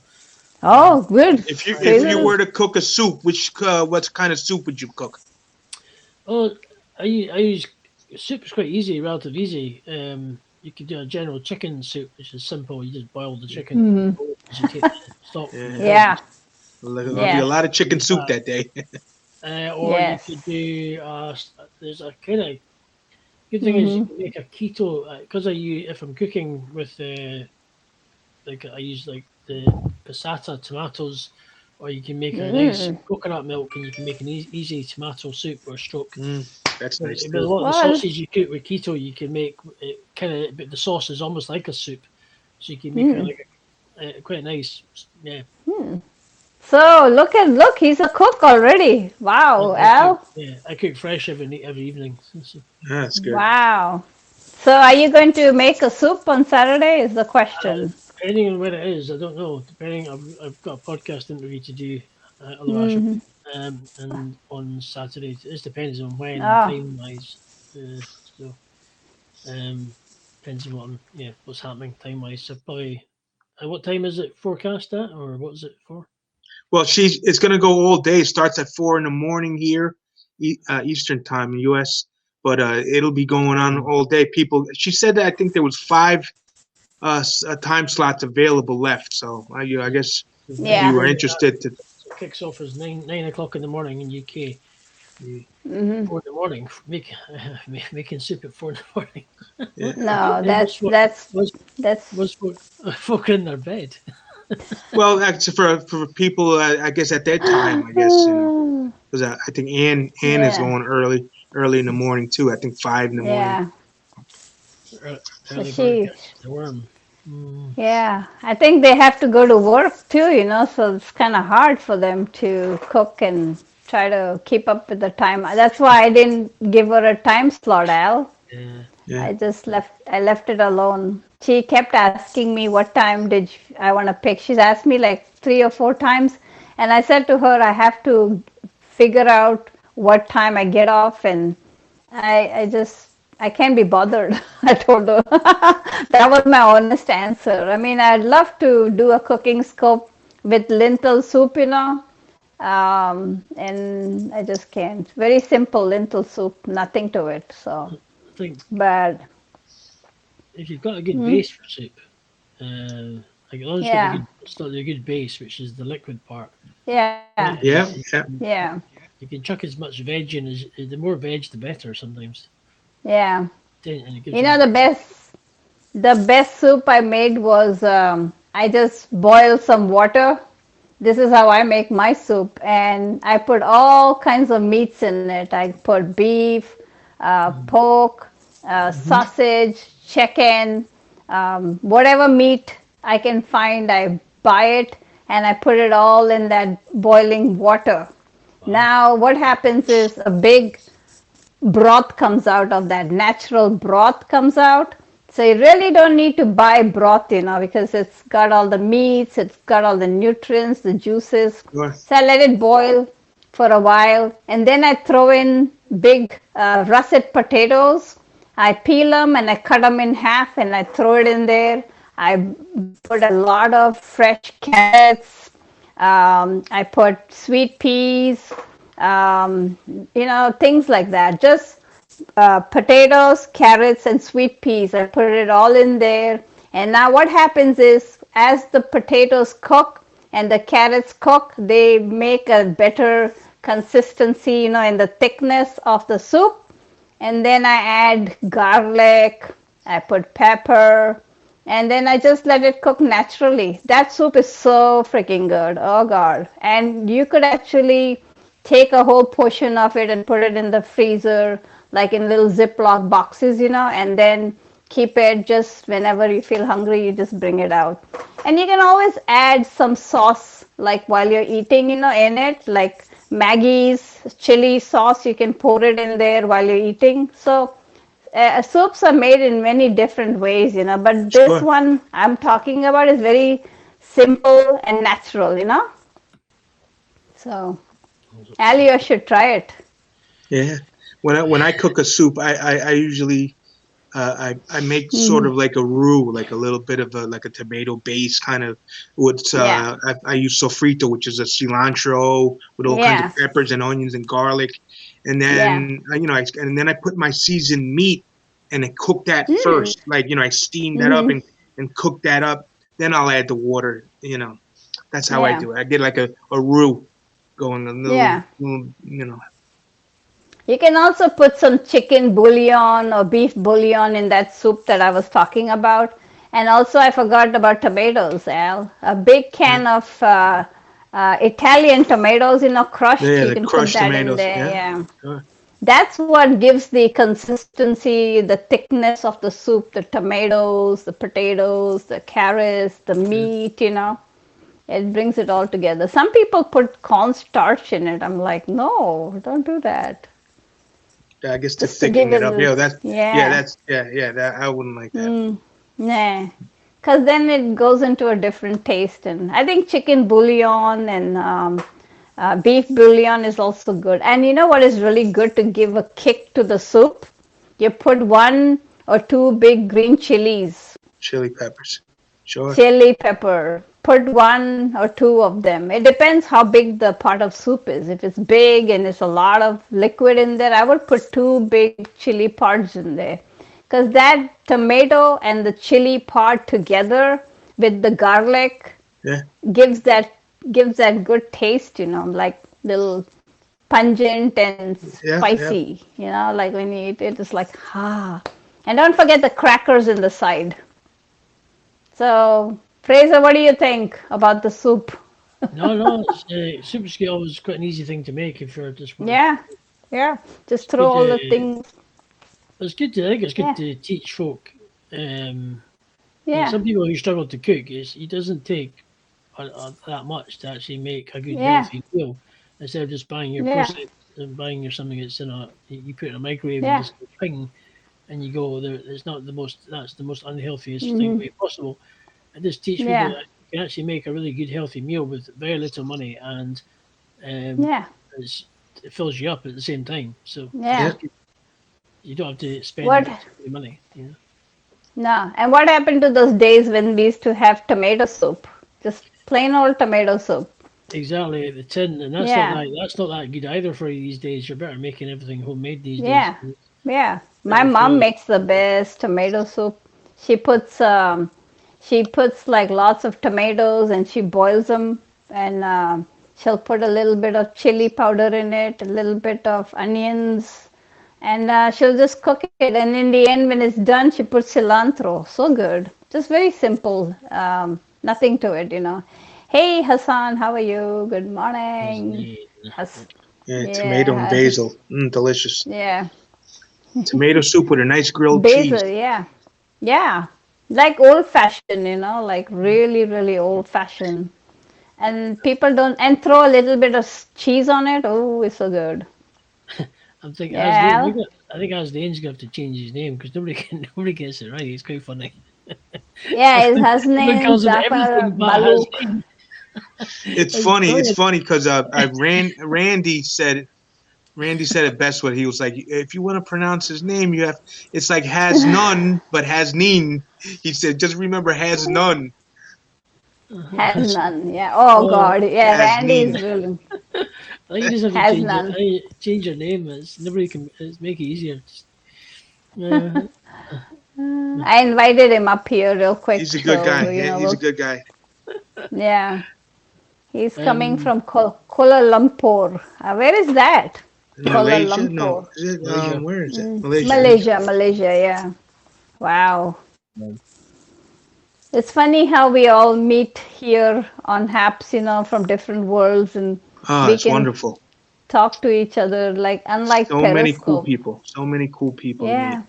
[SPEAKER 4] Um,
[SPEAKER 2] Oh, good.
[SPEAKER 3] If you
[SPEAKER 2] Fraser.
[SPEAKER 3] were to cook a soup, what kind of soup would you cook?
[SPEAKER 4] oh, I use soup is quite easy, relatively easy. You could do a general chicken soup, which is simple. You just boil the chicken.
[SPEAKER 2] Hmm.
[SPEAKER 4] As you take the stock from the
[SPEAKER 3] Yeah,
[SPEAKER 2] Yeah,
[SPEAKER 4] fillet,
[SPEAKER 3] there'll be
[SPEAKER 4] and
[SPEAKER 3] a
[SPEAKER 2] yeah,
[SPEAKER 3] lot of chicken
[SPEAKER 4] use
[SPEAKER 3] soup
[SPEAKER 4] that.
[SPEAKER 3] that day.
[SPEAKER 4] Or you could
[SPEAKER 2] yes.
[SPEAKER 4] do. There's a kind of good thing is you
[SPEAKER 2] Hmm.
[SPEAKER 4] can make a keto because I use if I'm cooking with like I use like the passata tomatoes, or you can make a nice
[SPEAKER 2] Mm.
[SPEAKER 4] coconut milk and you can make an easy tomato soup or stroke.
[SPEAKER 3] Mm, that's
[SPEAKER 4] With,
[SPEAKER 3] nice
[SPEAKER 4] with a
[SPEAKER 3] too.
[SPEAKER 4] lot of the
[SPEAKER 2] Well,
[SPEAKER 4] sauces you cook with keto, you can make it kind of, but the sauce is almost like a soup, so you can make it
[SPEAKER 2] mm.
[SPEAKER 4] like quite nice. Yeah,
[SPEAKER 2] So look, he's a cook already. Wow,
[SPEAKER 4] I cook.
[SPEAKER 2] Al.
[SPEAKER 4] Yeah, I cook fresh every evening.
[SPEAKER 3] That's good.
[SPEAKER 2] Wow. So are you going to make a soup on Saturday is the question.
[SPEAKER 4] Depending on where it is, I don't know. Depending, I've got a podcast interview to do, otherwise,
[SPEAKER 2] Hmm.
[SPEAKER 4] and on Saturday. It just depends on when
[SPEAKER 2] Oh,
[SPEAKER 4] time wise. So depends on what's happening time wise. So probably, what time is it forecast at, or what is it for?
[SPEAKER 3] Well, it's gonna go all day. Starts at 4 in the morning here, Eastern time, U.S. But it'll be going on
[SPEAKER 4] Um,
[SPEAKER 3] all day. People, she said that I think there was five time slots available left. So I guess if you
[SPEAKER 2] yeah.
[SPEAKER 3] were
[SPEAKER 4] Remember that.
[SPEAKER 3] interested to,
[SPEAKER 4] So it kicks off as nine o'clock in the morning in UK. You,
[SPEAKER 2] Hmm.
[SPEAKER 4] 4 in the morning, making soup at 4 in the morning.
[SPEAKER 3] yeah.
[SPEAKER 2] No,
[SPEAKER 4] Most folk, most,
[SPEAKER 2] that's
[SPEAKER 4] most folk, folk in their bed.
[SPEAKER 3] Well, actually, for people, I guess at their time, I guess because I think Ann is
[SPEAKER 2] yeah,
[SPEAKER 3] going early in the morning too. I think 5 in the morning.
[SPEAKER 2] yeah. So
[SPEAKER 4] Early bird
[SPEAKER 2] she,
[SPEAKER 4] gets the worm. Mm,
[SPEAKER 2] yeah, I think they have to go to work too, so it's kind of hard for them to cook and try to keep up with the time. That's why I didn't give her a time slot, Al.
[SPEAKER 4] yeah.
[SPEAKER 3] Yeah.
[SPEAKER 2] I left it alone. She kept asking me what time I want to pick. She's asked me like 3 or 4 times, and I said to her I have to figure out what time I get off, and I can't be bothered. I told her that was my honest answer. I mean, I'd love to do a cooking scope with lentil soup, and I just can't. Very simple lentil soup, nothing to it. So,
[SPEAKER 4] I think
[SPEAKER 2] but
[SPEAKER 4] if you've got a good
[SPEAKER 2] hmm,
[SPEAKER 4] base for soup, like as long as you've got
[SPEAKER 2] yeah,
[SPEAKER 4] a good base, which is the liquid part,
[SPEAKER 2] yeah,
[SPEAKER 3] Yeah.
[SPEAKER 4] and
[SPEAKER 3] Yeah.
[SPEAKER 2] yeah,
[SPEAKER 4] you can chuck as much veg in as the more veg, the better. Sometimes,
[SPEAKER 2] yeah.
[SPEAKER 4] and it gives
[SPEAKER 2] You
[SPEAKER 4] you
[SPEAKER 2] know,
[SPEAKER 4] that.
[SPEAKER 2] the best soup I made was I just boiled some water. This is how I make my soup, and I put all kinds of meats in it. I put beef,
[SPEAKER 4] Mm,
[SPEAKER 2] pork,
[SPEAKER 4] mm-hmm.
[SPEAKER 2] sausage, chicken, whatever meat I can find. I buy it and I put it all in that boiling water.
[SPEAKER 4] Wow.
[SPEAKER 2] Now, what happens is a big broth comes out of that natural broth comes out. So you really don't need to buy broth, because it's got all the meats, it's got all the nutrients, the juices.
[SPEAKER 3] Sure.
[SPEAKER 2] So I let it boil for a while, and then I throw in big russet potatoes. I peel them and I cut them in half and I throw it in there. I put a lot of fresh carrots. I put sweet peas, things like that. Just potatoes, carrots, and sweet peas. I put it all in there. And now what happens is, as the potatoes cook and the carrots cook, they make a better consistency, in the thickness of the soup. And then I add garlic, I put pepper, and then I just let it cook naturally. That soup is so freaking good. Oh God. And you could actually take a whole portion of it and put it in the freezer, like in little Ziploc boxes, and then keep it just whenever you feel hungry, you just bring it out. And you can always add some sauce, like while you're eating, in it, like Maggie's chili sauce, you can pour it in there while you're eating. So soups are made in many different ways, but this
[SPEAKER 3] Sure.
[SPEAKER 2] one I'm talking about is very simple and natural, So, Ali, you should try it.
[SPEAKER 3] Yeah. When I cook a soup, I usually I make sort of like a roux, like a little bit of a tomato base kind of. With
[SPEAKER 2] Yeah.
[SPEAKER 3] I use sofrito, which is a cilantro with all kinds
[SPEAKER 2] Yeah.
[SPEAKER 3] of peppers and onions and garlic, and then and then I put my seasoned meat and I cook that first. Like I steam that up and cook that up. Then I'll add the water. That's how I
[SPEAKER 2] Yeah.
[SPEAKER 3] do it. I get like a roux going a little,
[SPEAKER 2] Yeah.
[SPEAKER 3] little.
[SPEAKER 2] You can also put some chicken bouillon or beef bouillon in that soup that I was talking about. And also, I forgot about tomatoes, Al. A big can of Italian tomatoes, crushed.
[SPEAKER 3] Yeah,
[SPEAKER 2] You
[SPEAKER 3] the
[SPEAKER 2] can put
[SPEAKER 3] crushed
[SPEAKER 2] that in
[SPEAKER 3] tomatoes.
[SPEAKER 2] there.
[SPEAKER 3] Yeah.
[SPEAKER 2] Yeah.
[SPEAKER 3] Sure.
[SPEAKER 2] That's what gives the consistency, the thickness of the soup, the tomatoes, the potatoes, the carrots, the meat, It brings it all together. Some people put cornstarch in it. I'm like, no, don't do that.
[SPEAKER 3] Yeah, I guess to
[SPEAKER 2] Just to
[SPEAKER 3] thicken
[SPEAKER 2] give
[SPEAKER 3] it
[SPEAKER 2] it,
[SPEAKER 3] up. Yeah,
[SPEAKER 2] yeah.
[SPEAKER 3] that I wouldn't like that.
[SPEAKER 2] Nah. Because then it goes into a different taste. And I think chicken bouillon and beef bouillon is also good. And you know what is really good to give a kick to the soup? You put 1 or 2 big green chilies.
[SPEAKER 3] Chili peppers. Sure.
[SPEAKER 2] Chili pepper. Put 1 or 2 of them. It depends how big the pot of soup is. If it's big and it's a lot of liquid in there, I would put 2 big chili pods in there. Because that tomato and the chili pod together with the garlic
[SPEAKER 3] Yeah.
[SPEAKER 2] gives that good taste, like little pungent and
[SPEAKER 3] Yeah.
[SPEAKER 2] spicy, like when you eat it, it's like, ah. And don't forget the crackers in the side. So, Fraser, what do you think about the soup?
[SPEAKER 4] No, soup scale is quite an easy thing to make if you're just want.
[SPEAKER 2] Yeah. Just throw
[SPEAKER 4] Good,
[SPEAKER 2] all the things.
[SPEAKER 4] It's good. I think it's good
[SPEAKER 2] Yeah.
[SPEAKER 4] to teach folk. Some
[SPEAKER 2] Yeah.
[SPEAKER 4] people who struggle to cook, it doesn't take that much to actually make a good
[SPEAKER 2] Yeah.
[SPEAKER 4] healthy meal. Instead of just buying your
[SPEAKER 2] Yeah.
[SPEAKER 4] processed and buying your something that's you put it in a microwave and
[SPEAKER 2] Yeah.
[SPEAKER 4] just go ping, and you go there. It's not the most. That's the most unhealthiest thing
[SPEAKER 2] Mhm.
[SPEAKER 4] way possible. And just teach people
[SPEAKER 2] Yeah.
[SPEAKER 4] that you can actually make a really good healthy meal with very little money, and
[SPEAKER 2] Yeah.
[SPEAKER 4] it fills you up at the same time. So
[SPEAKER 2] Yeah.
[SPEAKER 4] you don't have to spend
[SPEAKER 2] What?
[SPEAKER 4] any money.
[SPEAKER 2] No. And what happened to those days when we used to have tomato soup? Just plain old tomato soup.
[SPEAKER 4] Exactly, the tin, and
[SPEAKER 2] Yeah.
[SPEAKER 4] that's not that good either for you these days. You're better making everything homemade these
[SPEAKER 2] Yeah.
[SPEAKER 4] days.
[SPEAKER 2] Yeah. My
[SPEAKER 4] Better
[SPEAKER 2] mom
[SPEAKER 4] for
[SPEAKER 2] makes the best tomato soup. She puts like lots of tomatoes and she boils them, and she'll put a little bit of chili powder in it, a little bit of onions, and she'll just cook it. And in the end, when it's done, she puts cilantro. So good. Just very simple. Nothing to it. Hey Hassan, how are you? Good morning. Has-
[SPEAKER 3] Yeah. Tomato and
[SPEAKER 2] yeah,
[SPEAKER 3] basil. Delicious.
[SPEAKER 2] yeah.
[SPEAKER 3] Tomato soup with a nice grilled cheese.
[SPEAKER 2] Basil, yeah. Yeah. Like old fashioned, like really, really old fashioned. And people don't, and throw a little bit of cheese on it. Oh, it's so good.
[SPEAKER 4] I'm thinking
[SPEAKER 2] Yeah.
[SPEAKER 4] I think Asdane's going to have to change his name because nobody gets it right. It's quite funny.
[SPEAKER 2] Yeah, his
[SPEAKER 4] Everyone
[SPEAKER 2] husband
[SPEAKER 4] calls him
[SPEAKER 2] Zafar
[SPEAKER 4] everything but
[SPEAKER 2] Maluk.
[SPEAKER 4] Hasdane.
[SPEAKER 3] It's funny. It's funny because Randy said it best. What he was like, if you want to pronounce his name, you have. It's like has none, but has neen. He said, just remember has none.
[SPEAKER 2] Has none. Yeah. Oh
[SPEAKER 4] Oh,
[SPEAKER 2] God. Yeah,
[SPEAKER 3] Has
[SPEAKER 2] Randy
[SPEAKER 3] neen.
[SPEAKER 2] is really
[SPEAKER 4] I think you just have to
[SPEAKER 2] has none.
[SPEAKER 4] change your name. It's nobody can make it easier. Uh,
[SPEAKER 2] I invited him up here real quick,
[SPEAKER 3] He's a good guy.
[SPEAKER 2] so
[SPEAKER 3] He's a good guy.
[SPEAKER 2] yeah, he's coming
[SPEAKER 4] um,
[SPEAKER 2] from Kuala Lumpur. Where is that? Kuala
[SPEAKER 3] Malaysia? No.
[SPEAKER 2] Lumpur,
[SPEAKER 3] Is it?
[SPEAKER 4] Malaysia.
[SPEAKER 3] Where is it? Malaysia.
[SPEAKER 2] Malaysia. Malaysia. Yeah. Wow.
[SPEAKER 4] Um,
[SPEAKER 2] It's funny how we all meet here on Haps, from different worlds, and
[SPEAKER 3] Ah,
[SPEAKER 2] we
[SPEAKER 3] it's
[SPEAKER 2] can
[SPEAKER 3] wonderful.
[SPEAKER 2] talk to each other like unlike
[SPEAKER 3] So many cool
[SPEAKER 2] Periscope.
[SPEAKER 3] people. So many cool people to meet.
[SPEAKER 2] Yeah.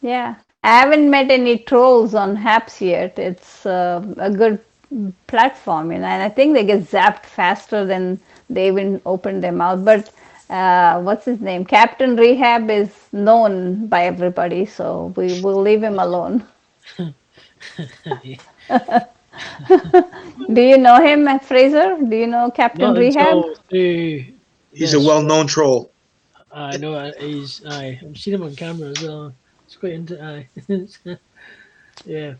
[SPEAKER 2] Yeah. I haven't met any trolls on Haps yet. It's a good platform, and I think they get zapped faster than they even open their mouth. But what's his name? Captain Rehab is known by everybody, so we will leave him alone. Do you know him, Fraser? Do you know Captain
[SPEAKER 4] Not
[SPEAKER 2] Rehab?
[SPEAKER 4] until through
[SPEAKER 3] He's a
[SPEAKER 4] this.
[SPEAKER 3] well-known troll.
[SPEAKER 4] I know he's. I've seen him on camera as well. It's quite into. Yeah.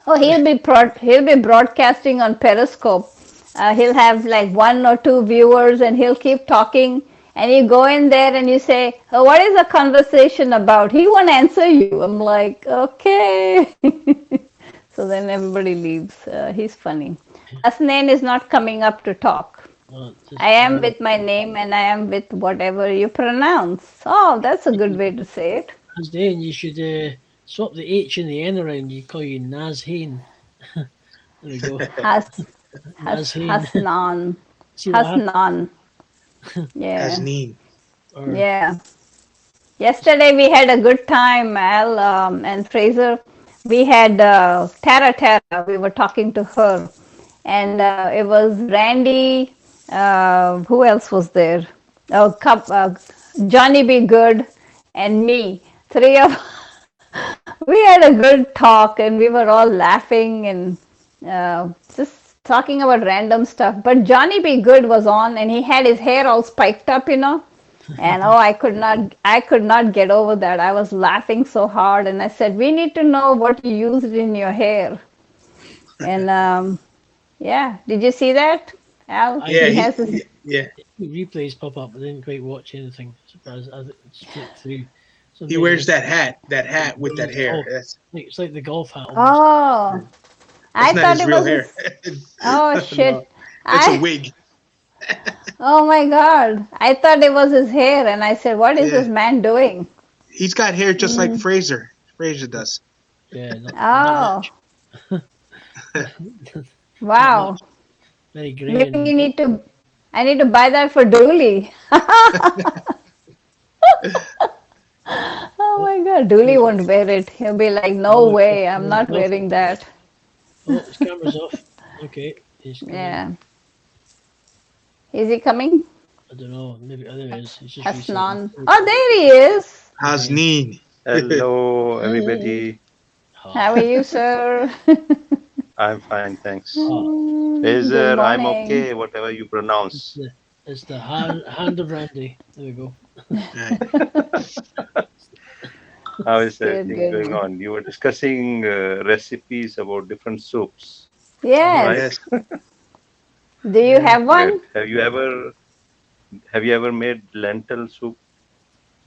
[SPEAKER 2] Oh, he'll be broadcasting on Periscope. He'll have like one or two viewers, and he'll keep talking. And you go in there and you say, "Oh, what is the conversation about?" He won't answer you. I'm like, okay. So then everybody leaves. He's funny. Asnain is not coming up to talk. I am with my name and I am with whatever you pronounce. Oh, that's a good way to say it.
[SPEAKER 4] Hasdane, you should swap the H and the N around. You call you Nazhane. There we go. Nazhane.
[SPEAKER 2] Hasnan.
[SPEAKER 4] See what happens.
[SPEAKER 2] Hasnan. Yeah.
[SPEAKER 3] Hasneen.
[SPEAKER 4] Or,
[SPEAKER 2] Yeah. Yesterday we had a good time, Al and Fraser. We had Tara Tara. We were talking to her, and it was Randy. Who else was there? Johnny B. Good and me. Three of we had a good talk, and we were all laughing and just talking about random stuff. But Johnny B. Good was on, and he had his hair all spiked up, and oh, I could not get over that. I was laughing so hard, and I said, "We need to know what you used in your hair." And yeah, did you see that, Al?
[SPEAKER 3] Yeah,
[SPEAKER 2] He has his.
[SPEAKER 3] yeah.
[SPEAKER 4] replays pop up. I didn't quite watch anything. Surprised. I just flipped through.
[SPEAKER 3] He wears that hat with that hair.
[SPEAKER 4] It's like the golf hat. Almost.
[SPEAKER 2] Oh, I
[SPEAKER 3] That's not
[SPEAKER 2] thought
[SPEAKER 3] his
[SPEAKER 2] it
[SPEAKER 3] real
[SPEAKER 2] was.
[SPEAKER 3] hair.
[SPEAKER 2] Oh shit!
[SPEAKER 3] No, it's a wig.
[SPEAKER 2] Oh my God! I thought it was his hair, and I said, "What is
[SPEAKER 3] Yeah.
[SPEAKER 2] this man doing?"
[SPEAKER 3] He's got hair just like Fraser. Fraser does.
[SPEAKER 4] Yeah.
[SPEAKER 2] Oh,
[SPEAKER 4] Not
[SPEAKER 2] wow!
[SPEAKER 4] much. Very grey.
[SPEAKER 2] Maybe
[SPEAKER 4] And,
[SPEAKER 2] I need to buy that for Dooley. Oh my God, Dooley won't wear it. He'll be like, "No way, I'm not wearing that."
[SPEAKER 4] oh, his camera's off. Okay. He's coming.
[SPEAKER 2] Yeah. Is he coming?
[SPEAKER 4] I don't know. Maybe there he is. He's just
[SPEAKER 2] Hasnan.
[SPEAKER 4] resetting.
[SPEAKER 2] Oh, there he is.
[SPEAKER 3] Hasneen.
[SPEAKER 5] Hello, everybody.
[SPEAKER 2] How are you, sir?
[SPEAKER 5] I'm fine, thanks.
[SPEAKER 2] Good
[SPEAKER 5] Fraser, I'm
[SPEAKER 2] morning.
[SPEAKER 5] okay, whatever you pronounce.
[SPEAKER 4] It's the hand of Randy. There we go.
[SPEAKER 3] Right.
[SPEAKER 5] How is
[SPEAKER 2] Good,
[SPEAKER 5] everything
[SPEAKER 2] good.
[SPEAKER 5] going on? You were discussing recipes about different soups.
[SPEAKER 2] Yes.
[SPEAKER 3] Yes.
[SPEAKER 2] Do you have one?
[SPEAKER 5] Have you ever made lentil soup?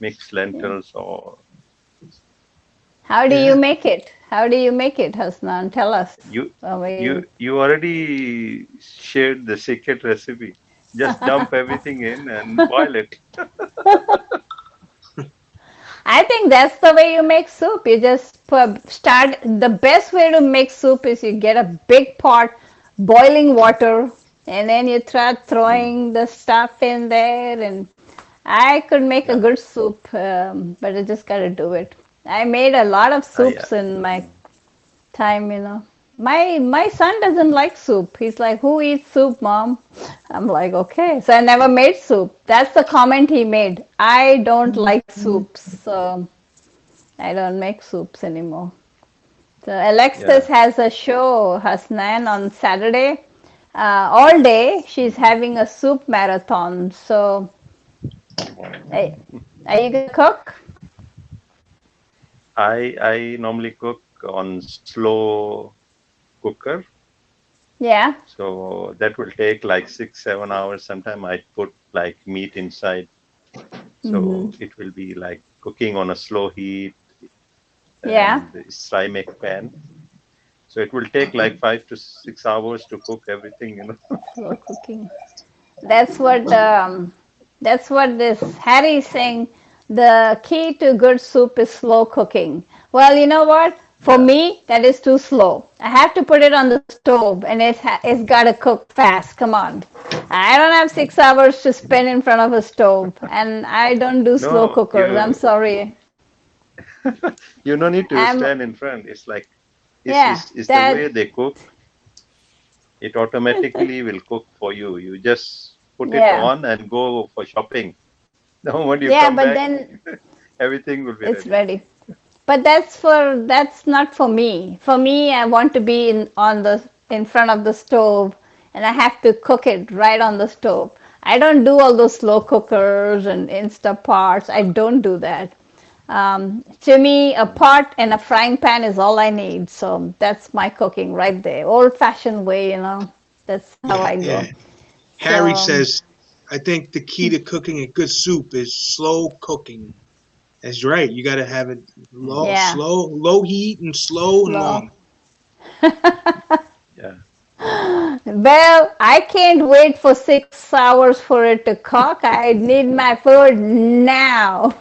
[SPEAKER 5] Mixed lentils or
[SPEAKER 2] How do
[SPEAKER 3] Yeah.
[SPEAKER 2] you make it? How do you make it, Hasnan? Tell us.
[SPEAKER 5] you
[SPEAKER 2] Oh,
[SPEAKER 5] you already shared the secret recipe. Just dump everything in and boil it.
[SPEAKER 2] I think that's the way you make soup. You just start. The best way to make soup is you get a big pot, boiling water, and then you start throwing the stuff in there. And I could make a good soup, but I just got to do it. I made a lot of soups in my time, My son doesn't like soup. He's like, "Who eats soup, Mom?" I'm like, "Okay." So I never made soup. That's the comment he made. I don't like soups, so I don't make soups anymore. So
[SPEAKER 5] Yeah,
[SPEAKER 2] Alexis has a show, Hasnan, on Saturday. All day she's having a soup marathon. So, hey, are you gonna cook?
[SPEAKER 5] I normally cook on slow cooker,
[SPEAKER 2] Yeah.
[SPEAKER 5] so that will take like 6 7 hours. Sometimes I put like meat inside,
[SPEAKER 2] Mm-hmm.
[SPEAKER 5] so it will be like cooking on a slow heat
[SPEAKER 2] Yeah.
[SPEAKER 5] and the ceramic pan. So it will take like 5 to 6 hours to cook everything, you know.
[SPEAKER 2] Slow cooking. That's what that's what this Harry is saying. The key to good soup is slow cooking. Well, you know what? For
[SPEAKER 5] Yeah.
[SPEAKER 2] me, that is too slow. I have to put it on the stove, and it's got to cook fast. Come on, I don't have 6 hours to spend in front of a stove, and I don't do slow
[SPEAKER 5] No,
[SPEAKER 2] cookers. I'm sorry.
[SPEAKER 5] you don't need to
[SPEAKER 2] I'm
[SPEAKER 5] stand in front. It's like
[SPEAKER 2] yeah.
[SPEAKER 5] it's the
[SPEAKER 2] That
[SPEAKER 5] way they cook. It automatically will cook for you. You just put it
[SPEAKER 2] yeah
[SPEAKER 5] on and go for shopping. The moment you
[SPEAKER 2] yeah.
[SPEAKER 5] come
[SPEAKER 2] But
[SPEAKER 5] back,
[SPEAKER 2] then
[SPEAKER 5] everything will be
[SPEAKER 2] it's
[SPEAKER 5] ready.
[SPEAKER 2] ready. But that's not for me. For me, I want to be in front of the stove, and I have to cook it right on the stove. I don't do all those slow cookers and Instapots. I don't do that. To me, a
[SPEAKER 5] Mm.
[SPEAKER 2] pot and a frying pan is all I need. So that's my cooking right there, old-fashioned way. That's how
[SPEAKER 3] Yeah,
[SPEAKER 2] I
[SPEAKER 3] yeah.
[SPEAKER 2] go.
[SPEAKER 3] Harry
[SPEAKER 2] So
[SPEAKER 3] says, I think the key to cooking a good soup is slow cooking. That's right. You got to have it
[SPEAKER 5] Mm.
[SPEAKER 2] yeah,
[SPEAKER 3] low heat and slow and
[SPEAKER 2] slow.
[SPEAKER 3] long.
[SPEAKER 5] Yeah.
[SPEAKER 2] Well, I can't wait for 6 hours for it to cook. I need my food now.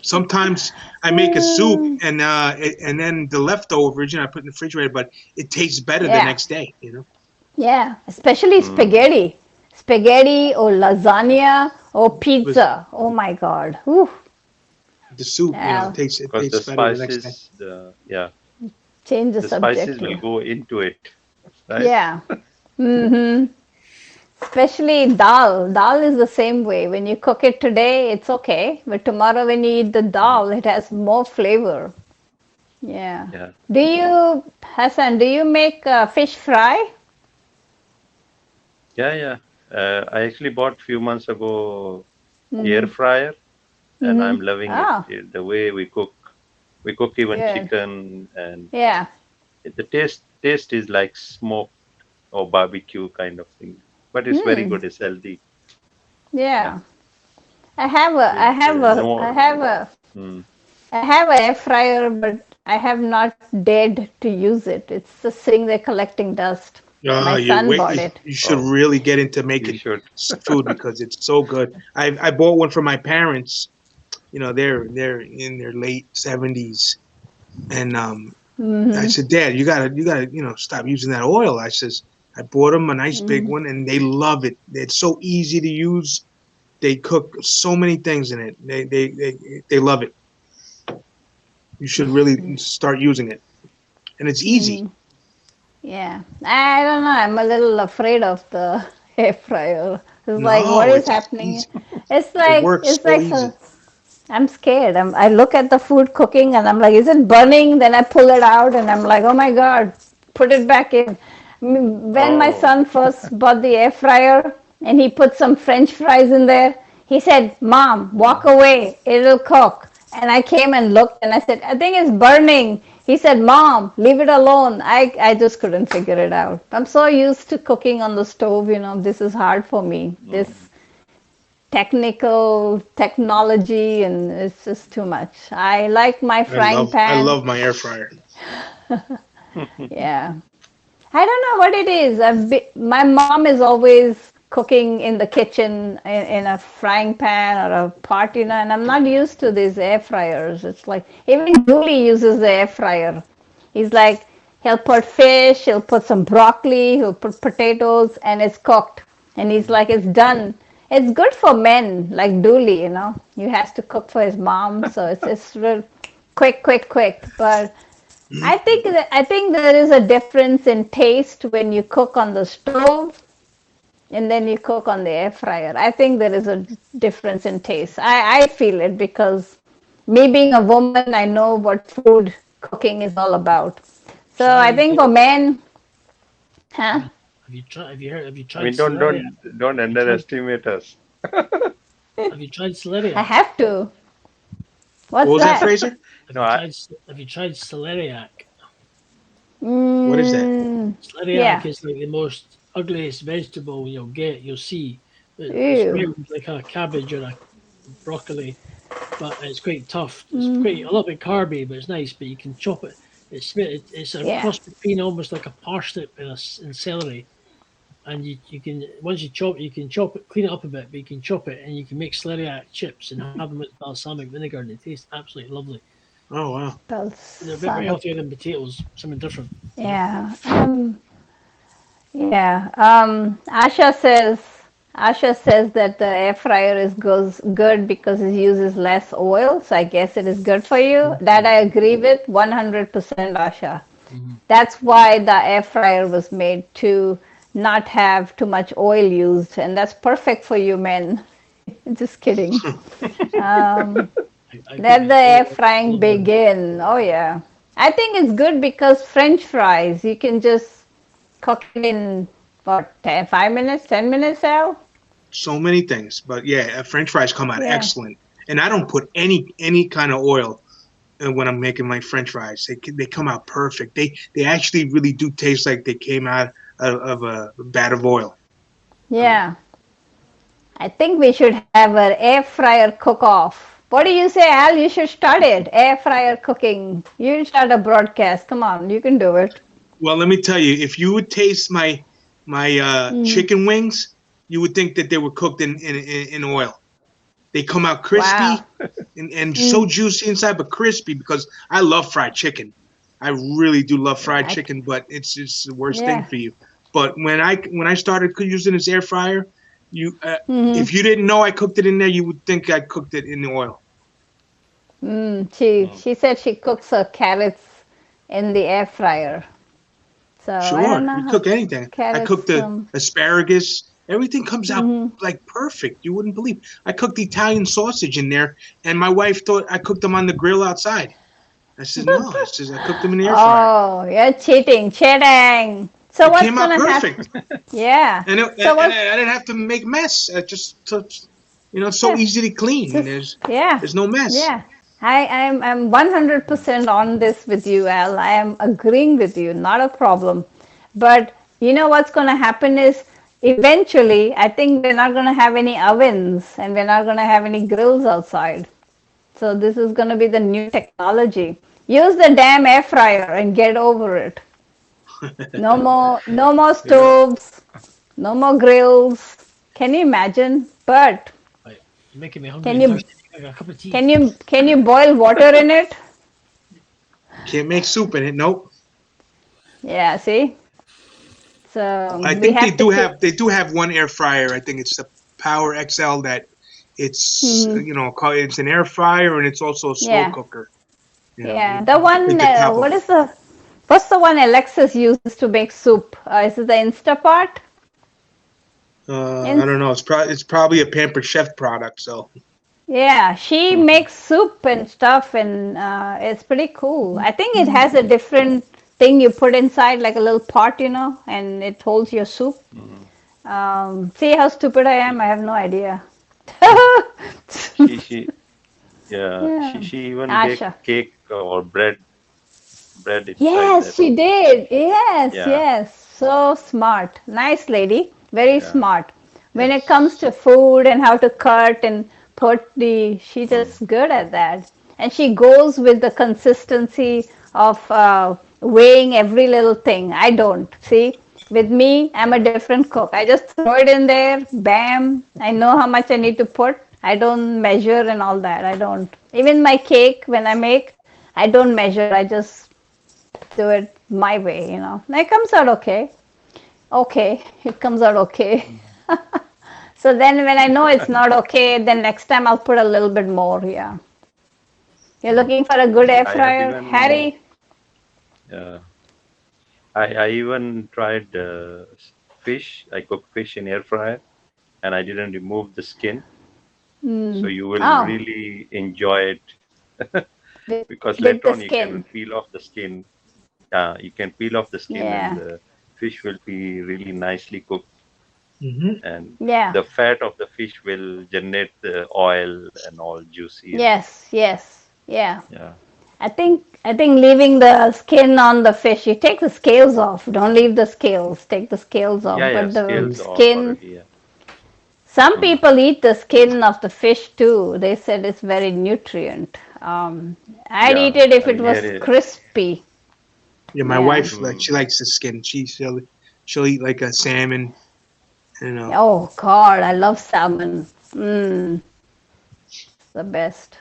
[SPEAKER 3] Sometimes I make a soup and then the leftovers, I put in the refrigerator, but it tastes better the
[SPEAKER 2] Yeah,
[SPEAKER 3] next day.
[SPEAKER 2] yeah, especially
[SPEAKER 5] Mm.
[SPEAKER 2] spaghetti. Spaghetti or lasagna or
[SPEAKER 3] With
[SPEAKER 2] pizza. Oh my God. Whew.
[SPEAKER 3] the soup,
[SPEAKER 2] I'll
[SPEAKER 3] it
[SPEAKER 5] Because the
[SPEAKER 3] tastes better the next day.
[SPEAKER 5] spices,
[SPEAKER 2] change the
[SPEAKER 5] the
[SPEAKER 2] subject
[SPEAKER 5] spices will
[SPEAKER 2] here.
[SPEAKER 5] go into it, right?
[SPEAKER 2] Yeah. Mm-hmm. Especially dal. Dal is the same way. When you cook it today, it's okay. But tomorrow when you eat the
[SPEAKER 5] Mm.
[SPEAKER 2] dal, it has more flavor. Yeah.
[SPEAKER 5] Yeah.
[SPEAKER 2] Hassan, do you make fish fry?
[SPEAKER 5] Yeah, yeah. I actually bought few months ago air
[SPEAKER 2] Mm-hmm.
[SPEAKER 5] fryer, and
[SPEAKER 2] Mm-hmm.
[SPEAKER 5] I'm loving it.
[SPEAKER 2] Oh,
[SPEAKER 5] The way we cook even
[SPEAKER 2] good.
[SPEAKER 5] chicken, and
[SPEAKER 2] Yeah.
[SPEAKER 5] the taste is like smoked or barbecue kind of thing. But it's very
[SPEAKER 2] Hmm.
[SPEAKER 5] good. It's healthy. Yeah.
[SPEAKER 2] Yeah. I have a,
[SPEAKER 5] With
[SPEAKER 2] I have a, I
[SPEAKER 5] no.
[SPEAKER 2] have a,
[SPEAKER 5] Mm,
[SPEAKER 2] I have an air fryer, but I have not dared to use it. It's just sitting there collecting dust. My
[SPEAKER 3] You
[SPEAKER 2] son
[SPEAKER 3] wait.
[SPEAKER 2] bought it.
[SPEAKER 3] You should
[SPEAKER 5] oh,
[SPEAKER 3] really get into
[SPEAKER 5] you
[SPEAKER 3] making
[SPEAKER 5] should.
[SPEAKER 3] food because it's so good. I bought one for my parents. They're in their late 70s, and I
[SPEAKER 2] Mm-hmm.
[SPEAKER 3] said, Dad, you gotta stop using that oil. I bought them a nice big
[SPEAKER 2] Mm-hmm.
[SPEAKER 3] one, and they love it. It's so easy to use. They cook so many things in it. They love it. You should really start using it, and it's easy.
[SPEAKER 2] Mm-hmm. Yeah. I don't know. I'm a little afraid of the air fryer. It's like, what
[SPEAKER 3] No,
[SPEAKER 2] is
[SPEAKER 3] it's
[SPEAKER 2] happening?
[SPEAKER 3] easy.
[SPEAKER 2] It's
[SPEAKER 3] It
[SPEAKER 2] like,
[SPEAKER 3] works
[SPEAKER 2] it's
[SPEAKER 3] so
[SPEAKER 2] like
[SPEAKER 3] easy.
[SPEAKER 2] so. I'm scared. I look at the food cooking and I'm like, is it burning? Then I pull it out and I'm like, oh my God, put it back in. When my
[SPEAKER 5] Oh,
[SPEAKER 2] son first bought the air fryer and he put some French fries in there, he said, Mom,
[SPEAKER 5] mm,
[SPEAKER 2] walk away, it'll cook. And I came and looked and I said, I think it's burning. He said, Mom, leave it alone. I just couldn't figure it out. I'm so used to cooking on the stove, this is hard for me. This
[SPEAKER 5] mm.
[SPEAKER 2] technical technology and it's just too much. I like my frying
[SPEAKER 3] I
[SPEAKER 2] pan.
[SPEAKER 3] love my air fryer.
[SPEAKER 2] Yeah. I don't know what it is. My mom is always cooking in the kitchen in a frying pan or a pot, and I'm not used to these air fryers. It's like even Julie uses the air fryer. He's like, he'll put fish, he'll put some broccoli, he'll put potatoes, and it's cooked. And he's like, it's done. It's good for men like Dooley, He has to cook for his mom, so it's real quick, quick, quick. But I think there is a difference in taste when you cook on the stove and then you cook on the air fryer. I think there is a difference in taste. I feel it because me being a woman, I know what food cooking is all about. So I
[SPEAKER 4] Tried.
[SPEAKER 2] think for men,
[SPEAKER 4] Have
[SPEAKER 2] huh?
[SPEAKER 4] you, have you heard? Have you
[SPEAKER 5] I
[SPEAKER 4] tried
[SPEAKER 5] mean, don't
[SPEAKER 4] celeriac?
[SPEAKER 5] don't don't
[SPEAKER 4] Have you tried?
[SPEAKER 5] underestimate us.
[SPEAKER 4] Have you tried
[SPEAKER 2] I
[SPEAKER 4] celeriac?
[SPEAKER 2] have to.
[SPEAKER 3] What
[SPEAKER 2] What's
[SPEAKER 3] was that,
[SPEAKER 2] that?
[SPEAKER 3] Fraser?
[SPEAKER 5] No, I,
[SPEAKER 4] Have you tried celeriac?
[SPEAKER 3] What is that?
[SPEAKER 4] Celeriac
[SPEAKER 2] Yeah.
[SPEAKER 4] is like the most ugliest vegetable you'll see. It's
[SPEAKER 2] Ew.
[SPEAKER 4] round like a cabbage or a broccoli, but it's quite tough. It's quite a little bit carby, but it's nice. But you can chop it. It's a
[SPEAKER 2] Yeah.
[SPEAKER 4] cross between almost like a parsnip and celery. And you can once you can chop it, clean it up a bit, but you can chop it and you can make celeriac chips and have them with balsamic vinegar, and they taste absolutely lovely.
[SPEAKER 3] Oh wow.
[SPEAKER 4] They're a bit more
[SPEAKER 2] Balsamic.
[SPEAKER 4] healthier than potatoes, something different.
[SPEAKER 2] Yeah. Yeah. Asha says that the air fryer is goes good because it uses less oil. So I guess it is good for you. That I agree with 100%, Asha.
[SPEAKER 4] Mm-hmm.
[SPEAKER 2] That's why the air fryer was made to not have too much oil used, and that's perfect for you men. Just kidding. Um,
[SPEAKER 4] I cook
[SPEAKER 2] Let
[SPEAKER 4] my
[SPEAKER 2] the air
[SPEAKER 4] celeriac
[SPEAKER 2] frying
[SPEAKER 4] lovely.
[SPEAKER 2] begin. Oh yeah. I think it's good because French fries, you can just cook it in what, 5 minutes, 10 minutes, Al?
[SPEAKER 3] So many things, but yeah, French fries come out
[SPEAKER 2] Yeah.
[SPEAKER 3] excellent, and I don't put any kind of oil when I'm making my French fries. They come out perfect. They actually really do taste like they came out of a vat of oil.
[SPEAKER 2] Yeah. I think we should have an air fryer cook off. What do you say, Al? You should start it. Air fryer cooking. You start a broadcast. Come on, you can do it.
[SPEAKER 3] Well, let me tell you, if you would taste my
[SPEAKER 2] Mm.
[SPEAKER 3] chicken wings, you would think that they were cooked in oil. They come out
[SPEAKER 2] Wow.
[SPEAKER 3] crispy and so
[SPEAKER 2] Mm.
[SPEAKER 3] juicy inside, but crispy because I love fried chicken. I really do love
[SPEAKER 2] Yeah.
[SPEAKER 3] fried chicken, but it's the worst thing
[SPEAKER 2] Yeah.
[SPEAKER 3] for you. But when I started using this air fryer, you
[SPEAKER 2] Hmm.
[SPEAKER 3] if you didn't know I cooked it in there, you would think I cooked it in the oil.
[SPEAKER 2] She said she cooks her carrots in the air fryer. So I don't
[SPEAKER 3] Sure,
[SPEAKER 2] know
[SPEAKER 3] you
[SPEAKER 2] how
[SPEAKER 3] cook anything. I cooked
[SPEAKER 2] carrots.
[SPEAKER 3] the asparagus. Everything comes out
[SPEAKER 2] Mhm.
[SPEAKER 3] like perfect. You wouldn't believe. I cooked the Italian sausage in there, and my wife thought I cooked them on the grill outside. I said no. I says I cooked them in the air fryer.
[SPEAKER 2] Oh, you're cheating. So
[SPEAKER 3] It
[SPEAKER 2] what's
[SPEAKER 3] came out
[SPEAKER 2] gonna happen?
[SPEAKER 3] perfect,
[SPEAKER 2] Yeah.
[SPEAKER 3] and
[SPEAKER 2] So what's
[SPEAKER 3] I didn't have to make mess. I just took, it's so
[SPEAKER 2] yeah,
[SPEAKER 3] easy to clean.
[SPEAKER 2] just yeah,
[SPEAKER 3] There's no mess.
[SPEAKER 2] yeah. I'm 100% on this with you, Al. I am agreeing with you. Not a problem. But you know what's gonna happen is eventually I think we're not gonna have any ovens and we're not gonna have any grills outside. So this is gonna be the new technology. Use the damn air fryer and get over it. No more
[SPEAKER 3] Yeah.
[SPEAKER 2] stoves, no more grills. Can you imagine? But
[SPEAKER 4] Right. You're making me hungry
[SPEAKER 2] can
[SPEAKER 4] and
[SPEAKER 2] you
[SPEAKER 4] thirsty. I got a cup of tea.
[SPEAKER 2] can you boil water in it?
[SPEAKER 3] Can't make soup in it. Nope.
[SPEAKER 2] Yeah, see? So
[SPEAKER 3] I
[SPEAKER 2] we
[SPEAKER 3] think
[SPEAKER 2] have to keep.
[SPEAKER 3] they do have one air fryer. I think it's the Power XL that it's
[SPEAKER 2] Mhm.
[SPEAKER 3] it's an air fryer and it's also a slow
[SPEAKER 2] Yeah,
[SPEAKER 3] cooker.
[SPEAKER 2] yeah.
[SPEAKER 3] You
[SPEAKER 2] The one
[SPEAKER 3] take the top off.
[SPEAKER 2] what's the one Alexis uses to make soup? Is it the Instapot?
[SPEAKER 3] I don't know. It's probably a Pampered Chef product. So
[SPEAKER 2] Yeah, she makes soup and stuff, and it's pretty cool. I think it has a different thing you put inside, like a little pot, and it holds your soup.
[SPEAKER 5] mm,
[SPEAKER 2] See how stupid I am?
[SPEAKER 5] she,
[SPEAKER 2] I have no idea.
[SPEAKER 5] she yeah,
[SPEAKER 2] Yeah.
[SPEAKER 5] she even bake
[SPEAKER 2] Asha.
[SPEAKER 5] cake or bread inside
[SPEAKER 2] Yes,
[SPEAKER 5] that
[SPEAKER 2] she
[SPEAKER 5] also.
[SPEAKER 2] did. Yes,
[SPEAKER 5] Yeah,
[SPEAKER 2] yes. So smart. Nice lady. Very
[SPEAKER 5] yeah,
[SPEAKER 2] smart. When it
[SPEAKER 5] yes.
[SPEAKER 2] comes to food and how to cut and she's
[SPEAKER 5] Mm,
[SPEAKER 2] just good at that. And she goes with the consistency of weighing every little thing. I don't. See, with me, I'm a different cook. I just throw it in there, bam. I know how much I need to put. I don't measure and all that. I don't. Even my cake, when I make, I don't measure. I just do it my way. It comes out okay. Okay, it comes out okay.
[SPEAKER 5] mm.
[SPEAKER 2] So then when I know it's not okay, then next time I'll put a little bit more. Yeah. You're looking for a good air
[SPEAKER 5] I have
[SPEAKER 2] fryer,
[SPEAKER 5] even
[SPEAKER 2] Harry?
[SPEAKER 5] Yeah. I even tried fish. I cook fish in air fryer, and I didn't remove the skin. So
[SPEAKER 2] Mm.
[SPEAKER 5] you will
[SPEAKER 2] Oh,
[SPEAKER 5] really enjoy it
[SPEAKER 2] with,
[SPEAKER 5] because
[SPEAKER 2] with
[SPEAKER 5] later
[SPEAKER 2] the
[SPEAKER 5] on you can
[SPEAKER 2] skin.
[SPEAKER 5] peel off the skin. You can peel off the skin, and
[SPEAKER 2] Yeah,
[SPEAKER 5] the fish will be really nicely cooked,
[SPEAKER 3] Hmm.
[SPEAKER 5] and
[SPEAKER 2] yeah.
[SPEAKER 5] the fat of the fish will generate the oil and all juicy. And
[SPEAKER 2] Yes, yes, yeah.
[SPEAKER 5] yeah,
[SPEAKER 2] I think leaving the skin on the fish, you take the scales off. Don't leave the scales. Take the scales
[SPEAKER 5] yeah,
[SPEAKER 2] off.
[SPEAKER 5] yeah.
[SPEAKER 2] But the
[SPEAKER 5] Scales off
[SPEAKER 2] skin,
[SPEAKER 5] already. Yeah.
[SPEAKER 2] some
[SPEAKER 5] Hmm.
[SPEAKER 2] people eat the skin of the fish too. They said it's very nutrient. I'd eat
[SPEAKER 5] Yeah,
[SPEAKER 2] it if
[SPEAKER 5] I
[SPEAKER 2] it
[SPEAKER 5] hear
[SPEAKER 2] was
[SPEAKER 5] it.
[SPEAKER 2] crispy.
[SPEAKER 3] Yeah, my
[SPEAKER 2] Yeah.
[SPEAKER 3] wife
[SPEAKER 5] Hmm.
[SPEAKER 3] she likes the skin. She'll eat like a salmon. You know.
[SPEAKER 2] Oh God, I love salmon. Mm, the best.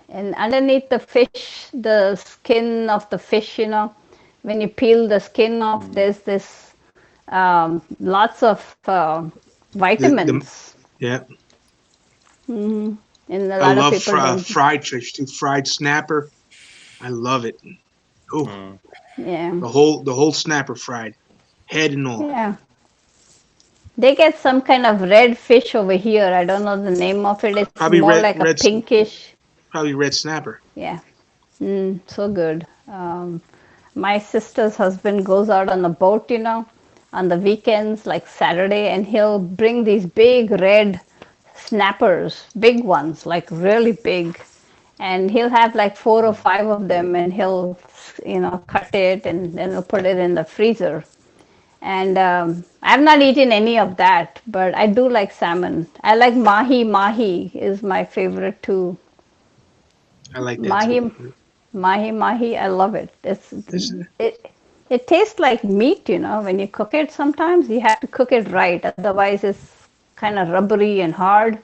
[SPEAKER 2] And underneath the fish, the skin of the fish, when you peel the skin off,
[SPEAKER 5] Hmm.
[SPEAKER 2] there's this lots of
[SPEAKER 3] The
[SPEAKER 2] vitamins.
[SPEAKER 3] yeah.
[SPEAKER 2] hmm And a
[SPEAKER 3] I
[SPEAKER 2] lot of
[SPEAKER 3] love
[SPEAKER 2] people don't.
[SPEAKER 3] fried fish too. Fried snapper. I love it. Oh,
[SPEAKER 5] Hmm.
[SPEAKER 2] Yeah,
[SPEAKER 3] the whole snapper fried, head and all.
[SPEAKER 2] yeah. They get some kind of red fish over here. I don't know the name of it. It's
[SPEAKER 3] Probably
[SPEAKER 2] more
[SPEAKER 3] red
[SPEAKER 2] like a
[SPEAKER 3] red
[SPEAKER 2] pinkish.
[SPEAKER 3] probably red snapper.
[SPEAKER 2] Yeah. So good. My sister's husband goes out on the boat, on the weekends, like Saturday, and he'll bring these big red snappers, big ones, like really big. And he'll have like 4 or 5 of them, and he'll, cut it and then he'll put it in the freezer. And I've not eaten any of that, but I do like salmon. I like mahi. Mahi is my favorite too.
[SPEAKER 3] I like that
[SPEAKER 2] Mahi,
[SPEAKER 3] too.
[SPEAKER 2] mahi. I love it.
[SPEAKER 3] This,
[SPEAKER 2] It it tastes like meat, when you cook it. Sometimes you have to cook it right, otherwise it's kind of rubbery and hard.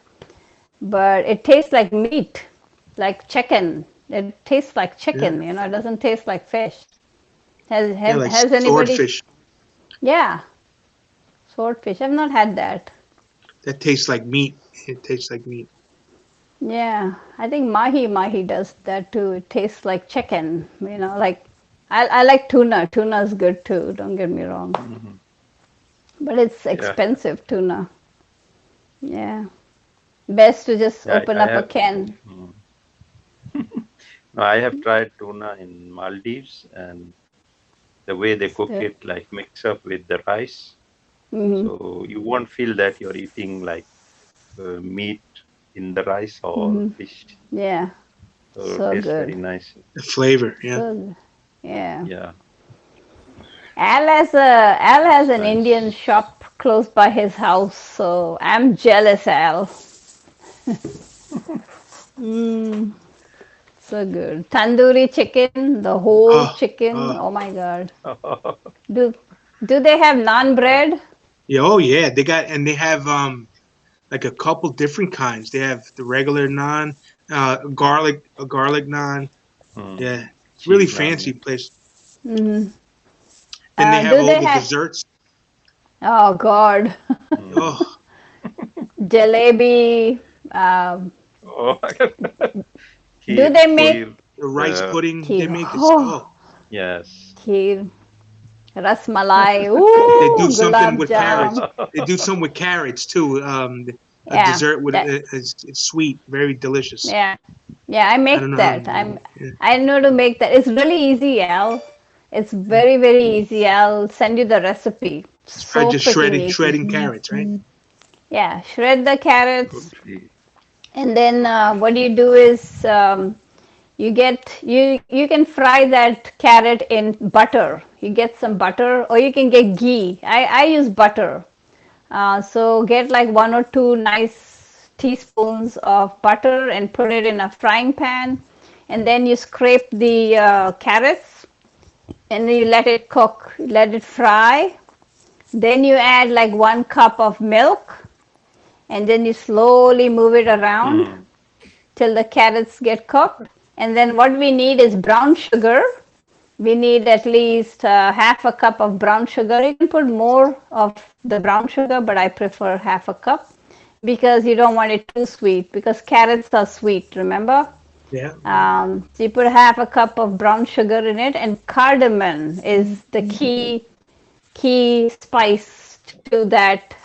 [SPEAKER 2] But it tastes like meat, like chicken. It tastes like
[SPEAKER 3] yeah,
[SPEAKER 2] chicken. It doesn't taste like fish. Has
[SPEAKER 3] yeah,
[SPEAKER 2] have,
[SPEAKER 3] like
[SPEAKER 2] has anybody?
[SPEAKER 3] swordfish.
[SPEAKER 2] Yeah, swordfish. I've not had that.
[SPEAKER 3] That tastes like meat. It tastes like meat.
[SPEAKER 2] Yeah, I think mahi does that too. It tastes like chicken. Like I like tuna. Tuna is good too. Don't get me wrong.
[SPEAKER 5] Hmm.
[SPEAKER 2] But it's
[SPEAKER 5] Yeah,
[SPEAKER 2] expensive tuna. Yeah. Best to just
[SPEAKER 5] yeah.
[SPEAKER 2] open
[SPEAKER 5] I
[SPEAKER 2] up a
[SPEAKER 5] have.
[SPEAKER 2] can.
[SPEAKER 5] Hmm. No, I have tried tuna in Maldives, and the way they cook
[SPEAKER 2] So,
[SPEAKER 5] it, like mix up with the rice,
[SPEAKER 2] hmm
[SPEAKER 5] so you won't feel that you're eating like meat in the rice or
[SPEAKER 2] hmm
[SPEAKER 5] fish.
[SPEAKER 2] Yeah.
[SPEAKER 5] So it
[SPEAKER 2] So
[SPEAKER 5] tastes very
[SPEAKER 2] good.
[SPEAKER 5] nice.
[SPEAKER 3] The flavor. Yeah.
[SPEAKER 2] So good. Yeah.
[SPEAKER 5] Yeah,
[SPEAKER 2] Al has
[SPEAKER 5] it's
[SPEAKER 2] an Indian
[SPEAKER 5] nice.
[SPEAKER 2] shop close by his house, so I'm jealous, Al. Mm, so good. Tandoori chicken, the whole
[SPEAKER 3] Oh,
[SPEAKER 2] chicken.
[SPEAKER 3] oh,
[SPEAKER 2] Oh my God. Do do they have naan bread?
[SPEAKER 3] yeah. Oh, yeah. They have like a couple different kinds. They have the regular naan, a garlic naan.
[SPEAKER 5] Hmm.
[SPEAKER 3] Yeah, it's really
[SPEAKER 5] Cheese naan.
[SPEAKER 3] fancy place.
[SPEAKER 2] hmm
[SPEAKER 3] Then they have
[SPEAKER 2] Do
[SPEAKER 3] all
[SPEAKER 2] they
[SPEAKER 3] the
[SPEAKER 2] have?
[SPEAKER 3] desserts.
[SPEAKER 2] Oh God.
[SPEAKER 5] Hmm.
[SPEAKER 3] Oh,
[SPEAKER 2] Jalebi.
[SPEAKER 5] Oh,
[SPEAKER 2] Do
[SPEAKER 5] kheer,
[SPEAKER 2] they make
[SPEAKER 5] kheer.
[SPEAKER 3] the rice
[SPEAKER 5] Uh,
[SPEAKER 3] pudding they
[SPEAKER 2] kheer?
[SPEAKER 3] make is
[SPEAKER 2] Oh,
[SPEAKER 3] oh.
[SPEAKER 5] yes.
[SPEAKER 2] kheer. Rasmalai.
[SPEAKER 3] They do
[SPEAKER 2] Ooh,
[SPEAKER 3] something
[SPEAKER 2] gulab
[SPEAKER 3] with carrots.
[SPEAKER 2] jam.
[SPEAKER 3] They do some with carrots too. A
[SPEAKER 2] Yeah,
[SPEAKER 3] dessert with
[SPEAKER 2] that.
[SPEAKER 3] it's sweet, very delicious.
[SPEAKER 2] Yeah, yeah. I
[SPEAKER 3] I don't
[SPEAKER 2] make
[SPEAKER 3] know how.
[SPEAKER 2] that.
[SPEAKER 3] Yeah.
[SPEAKER 2] I know to make that. It's really easy, Al. It's very, very easy. I'll send you the recipe.
[SPEAKER 3] It's probably
[SPEAKER 2] So
[SPEAKER 3] just
[SPEAKER 2] freaking easy.
[SPEAKER 3] shredding carrots, right?
[SPEAKER 2] Yeah, shred the carrots,
[SPEAKER 5] Okay.
[SPEAKER 2] and then what you do is you can fry that carrot in butter. You get some butter, or you can get ghee. I use butter. So get like 1 or 2 nice teaspoons of butter and put it in a frying pan, and then you scrape the carrots and then you let it cook, let it fry. Then you add like 1 cup of milk, and then you slowly move it around
[SPEAKER 5] Hmm.
[SPEAKER 2] till the carrots get cooked. And then what we need is brown sugar. We need at least half a cup of brown sugar. You can put more of the brown sugar, but I prefer half a cup because you don't want it too sweet because carrots are sweet, remember?
[SPEAKER 3] Yeah.
[SPEAKER 2] So you put half a cup of brown sugar in it, and cardamom is the key spice to that